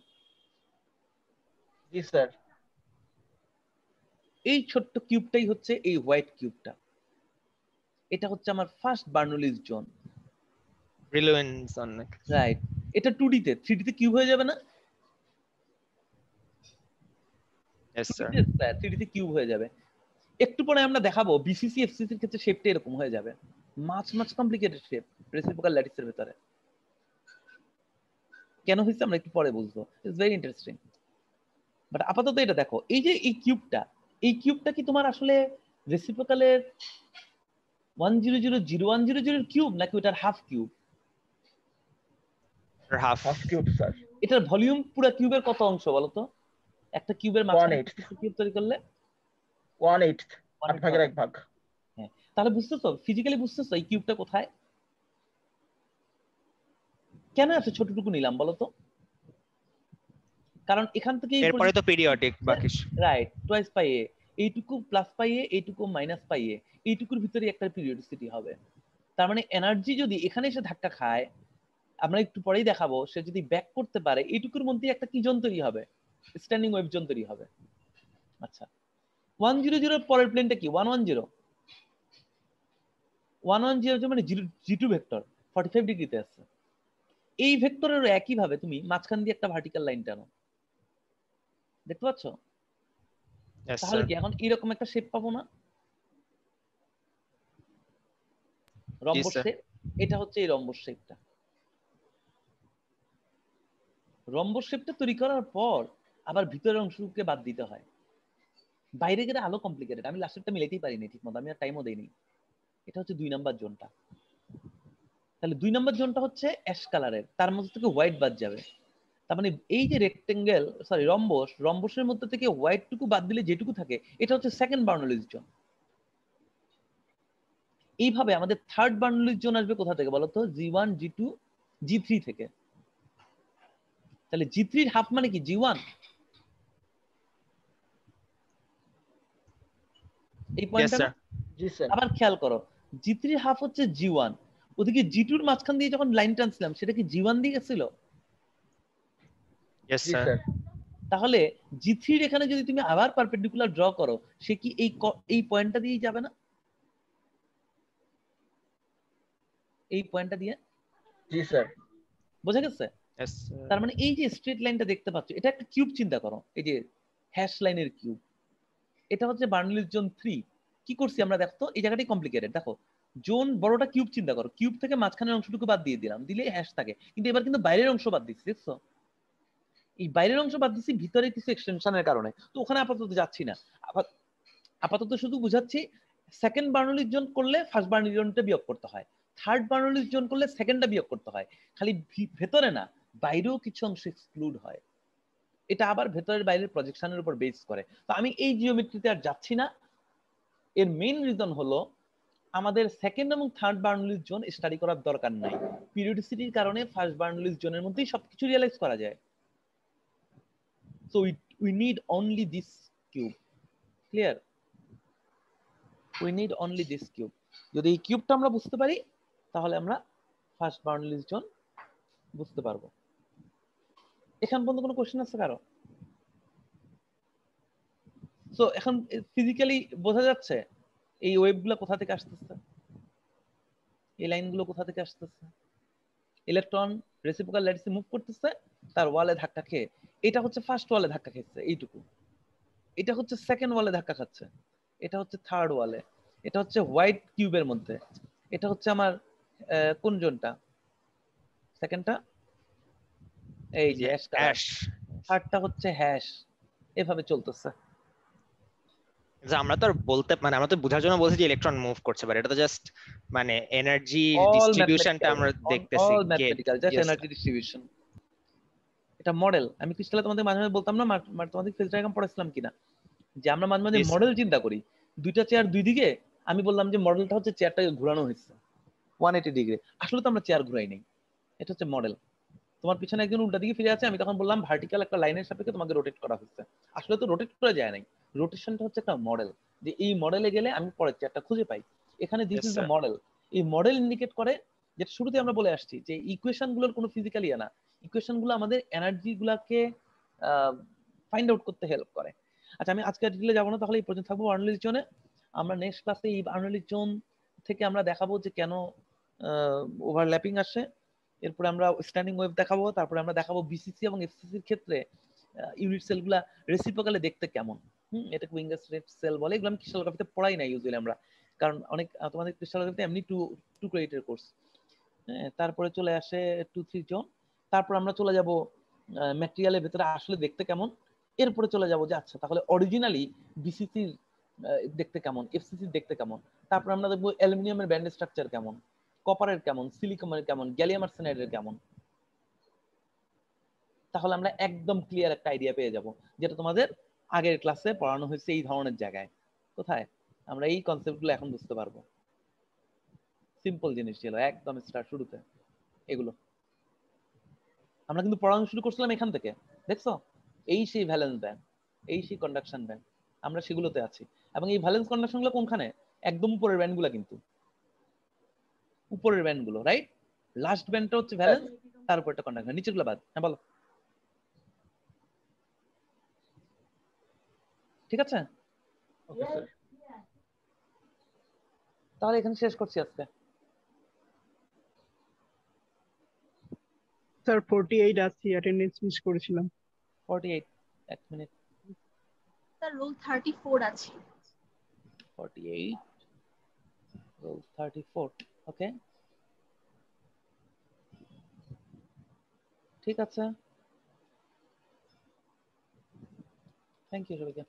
জি স্যার। এই ছোট্ট কিউবটাই হচ্ছে এই হোয়াইট কিউবটা। এটা হচ্ছে আমার ফার্স্ট বার্নৌলিস জোন, ব্রিলুয়েন্ট জোন, রাইট? এটা 2D তে, 3D তে কিউব হয়ে যাবে না? Yes sir. 3D তে কিউব হয়ে যাবে। একটু পরে আমরা দেখাবো বিসিসি এফসিসি এর ক্ষেত্রে শেপটা এরকম হয়ে যাবে, মাচ কমপ্লিকেটেড শেপ রেসিপ্রোকাল ল্যাটিসের ভিতরে। কেন হইছে আমরা একটু পরে বুঝবো, ইটস ভেরি ইন্টারেস্টিং। বাট আপাতত এটা দেখো, এই যে এই কিউবটা কি তোমার আসলে রেসিপ্রোকালের 100 কিউব নাকি ওটার half cube? Half cube sir. এটার ভলিউম পুরো কিউবের কত অংশ বলো তো? একটা কিউবের মাঝখানে কিউব তৈরি করলে 1/8, 8 ভাগের 1 ভাগ। হ্যাঁ, তাহলে বুঝতেছো, ফিজিক্যালি বুঝতেছো এই কিউবটা কোথায়? কেন এত ছোটটুকু নিলাম বলো তো? কারণ এখান থেকে এরপরে তো পিরিয়ডিক বাকি, রাইট, টুয়াইস পাই এ, এইটুকু প্লাস পাই এ, এইটুকু মাইনাস পাই এ, এইটুকুর ভিতরে একটা পিরিয়ডিসিটি হবে। তার মানে এনার্জি যদি এখানে এসে ধাক্কা খায়, আমরা একটু পরেই দেখাবো সে যদি ব্যাক করতে পারে এইটুকুর মধ্যে একটা কি জোন তৈরি হবে, স্ট্যান্ডিং ওয়েভ জোন তৈরি হবে। আচ্ছা 100 পরের প্লেনটা কি 110 মানে G2 ভেক্টর 45 ডিগ্রিতে আছে। এই ভেক্টরের একই ভাবে তুমি মাঝখান দিয়ে একটা ভার্টিক্যাল লাইন টানো, দেখতে পাচ্ছ? তাহলে কি এখন এরকম একটা শেপ পাবো না? রম্বস শেপ, এটা হচ্ছে এই রম্বস শেপটা। রম্বস শেপটা তৈরি করার পর আবার ভিতরের অংশকে বাদ দিতে হয়। বাইরে গেলে আলো কমপ্লিকেটেড, আমি লাস্টেরটা মিলাইতেই পারিনি ঠিক মতো, আমি আর টাইমও দেইনি। এটা হচ্ছে 2 নাম্বার জোনটা। তাহলে 2 নাম্বার জোনটা হচ্ছে অ্যাশ কালারের, তার মধ্যে থেকে হোয়াইট বাদ যাবে। তার মানে এই যে রেক্টেঙ্গেল রম্বসের মধ্যে থেকে হোয়াইটটুকু বাদ দিলে যেটুকু থাকে এটা হচ্ছে সেকেন্ড বার্নৌলিস জোন। এইভাবে আমাদের থার্ড বার্নৌলিস জোন আসবে কোথা থেকে বলতো? G1 G2 G3 থেকে। তাহলে G3 এর হাফ মানে কি G1? এই পয়েন্টটা জি স্যার। আবার খেয়াল করো, G3 এর হাফ হচ্ছে G1, ওদিকে G2 এর মাঝখান দিয়ে যখন লাইন টানছিলাম সেটা কি G1 দিয়ে গেছিল? Yes sir. তাহলে G3 এর এখানে যদি তুমি আবার পারপেন্ডিকুলার ড্র করো সে কি এই পয়েন্টটা দিয়েই যাবে না? এই পয়েন্টটা দিয়ে। জি স্যার। বোঝা গেছে? তার মানে এই যে স্ট্রেট লাইনটা দেখতে পাচ্ছ এটা একটা কিউব চিন্তা করো, এই যে হ্যাশ লাইনের কিউব, এটা হচ্ছে বার্নৌলিস জোন 3। কি করছি আমরা দেখো তো, এই জায়গাটাই কমপ্লিকেটেড। দেখো জোন বড়টা কিউব চিন্তা করো, কিউব থেকে মাঝখানের অংশটুকু বাদ দিয়ে দিলাম, দিলে হ্যাশ থাকে, কিন্তু এবার কিন্তু বাইরের অংশ বাদ দিচ্ছি, দেখছো? এই বাইরের অংশ বাদ দিচ্ছি ভিতরে কিছু এক্সটেনশনের কারণে, তো ওখানে আপাতত যাচ্ছি না। আপাতত শুধু বুঝাচ্ছি সেকেন্ড বার্নৌলিস জোন করলে ফার্স্ট বার্নৌলিস জোনটা বিয়োগ করতে হয়, থার্ড বার্নৌলিস জোন করলে সেকেন্ডটা বিয়োগ করতে হয়। খালি ভেতরে না, বাইরেও কিছু অংশ এক্সক্লুড হয়। এটা আবার ভেতরের বাইরের প্রজেকশনের উপর বেস করে। তো আমি এই জিওমেট্রিতে আর যাচ্ছি না। এর মেইন রিজন হলো আমাদের সেকেন্ড এবং থার্ড বার্নৌলিস জোন স্টাডি করার দরকার নাই, পিরিয়ডিসিটির কারণে ফার্স্ট বার্নৌলিস জোনের মধ্যেই সবকিছু রিয়ালাইজ করা যায়। So we need only this cube. Clear? We need only this cube. যদি এই কিউবটা আমরা বুঝতে পারি তাহলে আমরা ফার্স্ট বার্নৌলিস জোন বুঝতে পারবো। এখান পর্যন্ত কোনো কোশ্চেন আছে কারো? সো এখন ফিজিক্যালি বোঝা যাচ্ছে এই ওয়েভগুলো কোথা থেকে আসতেছে, এই লাইনগুলো কোথা থেকে আসতেছে। ইলেকট্রন রেসিপ্রোকাল ল্যাটিসে মুভ করতেছে, তার ওয়ালে ধাক্কা খেয়ে, এটা হচ্ছে ফার্স্ট ওয়ালে ধাক্কা খেয়েছে এইটুকু, এটা হচ্ছে সেকেন্ড ওয়ালে ধাক্কা খাচ্ছে, এটা হচ্ছে থার্ড ওয়ালে, এটা হচ্ছে হোয়াইট কিউবের মধ্যে, এটা হচ্ছে আমার কোন জোনটা? সেকেন্ডটা এই যে অ্যাশ, থার্ডটা হচ্ছে হ্যাশ। এভাবে চলতেছে। আমরা তো আর বলতে মানে আমরা তো বোঝার জন্য বলছি যে ইলেকট্রন মুভ করছে, বাট এটা তো জাস্ট মানে এনার্জি ডিস্ট্রিবিউশনটা আমরা দেখতেছি। All mathematical, just energy distribution. এটা মডেল। আমি ক্রিস্টালে তোমাদের মাঝে মাঝে বলতাম না, তোমাদের ফিল্ড ডায়াগ্রাম পড়াছিলাম কিনা, যে আমরা মাঝে মাঝে মডেল চিন্তা করি, দুইটা চেয়ার দুই দিকে, আমি বললাম যে মডেলটা হচ্ছে চেয়ারটাকে ঘোরানো হয়েছে 180 ডিগ্রি, আসলে তো আমরা চেয়ার ঘুরাই নাই, এটা হচ্ছে মডেল। তোমার পিছনে একজন উল্টা দিকে ফিরে আছে, আমি তখন বললাম ভার্টিক্যাল একটা লাইনের সাপেক্ষে তোমাকে রোটেট করা হচ্ছে, আসলে তো রোটেট করা যায় নাই। রোটেশনটা হচ্ছে একটা মডেল, যে এই মডেলে গেলে আমি পরের চেয়ারটা খুঁজে পাই। এখানে দিস ইজ দ্য মডেল। এই মডেল ইন্ডিকেট করে, যেটা শুরুতে আমরা বলে আসছি, যে ইকুয়েশন গুলোর কোনো ফিজিক্যালি না, ইকুয়েশন গুলো আমাদের এনার্জি গুলাকে ফাইন্ড আউট করতে হেল্প করে। আচ্ছা আমি আজকে ডিটেইলে যাবো না, তাহলে এই পর্যন্ত থাকবো বার্নৌলিস জোনে। আমরা নেক্সট ক্লাসে এই বার্নৌলিস জোন থেকে আমরা দেখাবো যে কেন ওভারল্যাপিং আসে, এরপরে আমরা স্ট্যান্ডিং ওয়েভ দেখাবো, তারপরে আমরা দেখাবো বিসিসি এবং এফসিসির ক্ষেত্রে ইউনিট সেলগুলা রেসিপ্রোকালে দেখতে কেমন। এটাকে উইঙ্গাস রেড সেল বলে। এগুলো আমি ক্রিস্টালোগ্রাফিতে পড়াই না ইউজুয়ালি আমরা, কারণ অনেক তোমাদের ক্রিস্টালোগ্রাফিতে এমনি টু ক্রেডিটের কোর্স। তারপরে চলে আসে 2-3 জোন, তারপর আমরা চলে যাব ম্যাটেরিয়ালের ভেতরে আসলে দেখতে কেমন। এরপরে চলে যাব যে আচ্ছা তাহলে অরিজিনালি বিসিসির দেখতে কেমন, এফসিসির দেখতে কেমন। তারপর আমরা দেখবো অ্যালুমিনিয়ামের ব্যান্ড স্ট্রাকচার কেমন, কপারের কেমন, সিলিকনের কেমন, গ্যালিয়াম আর্সেনাইডের কেমন। তাহলে আমরা একদম ক্লিয়ার একটা আইডিয়া পেয়ে যাব, যেটা তোমাদের আগের ক্লাসে পড়ানো হয়েছে এই ধরনের জায়গায়। কোথায় আমরা এই কনসেপ্টগুলো এখন বুঝতে পারবো। সিম্পল জিনিস ছিল একদম স্টার্ট শুরুতে। এগুলো আমরা কিন্তু পড়ানো শুরু করছিলাম এখান থেকে, দেখছো? এই সেই ভ্যালেন্স ব্যান্ড, এই সেই কন্ডাকশন ব্যান্ড, আমরা সেগুলোতে আছি। এবং এই ভ্যালেন্স কন্ডাকশন গুলো কোনখানে? একদম উপরের ব্যান্ড গুলা, কিন্তু উপরের ব্যান্ড গুলো, রাইট? লাস্ট ব্যান্ডটা হচ্ছে ভ্যালেন্স, তার উপরটা কন্ডাক্ট, নিচেরগুলো বাদ। হ্যাঁ বলো। ঠিক আছে, ওকে স্যার। তাহলে এখানে শেষ করছি আজকে। স্যার 48 আছি, অ্যাটেন্ডেন্স মিস করেছিলাম। 48, এক মিনিট। স্যার রোল 34 আছে। 48, roll 34, ওকে ঠিক আছে, থ্যাংক ইউ সবাইকে।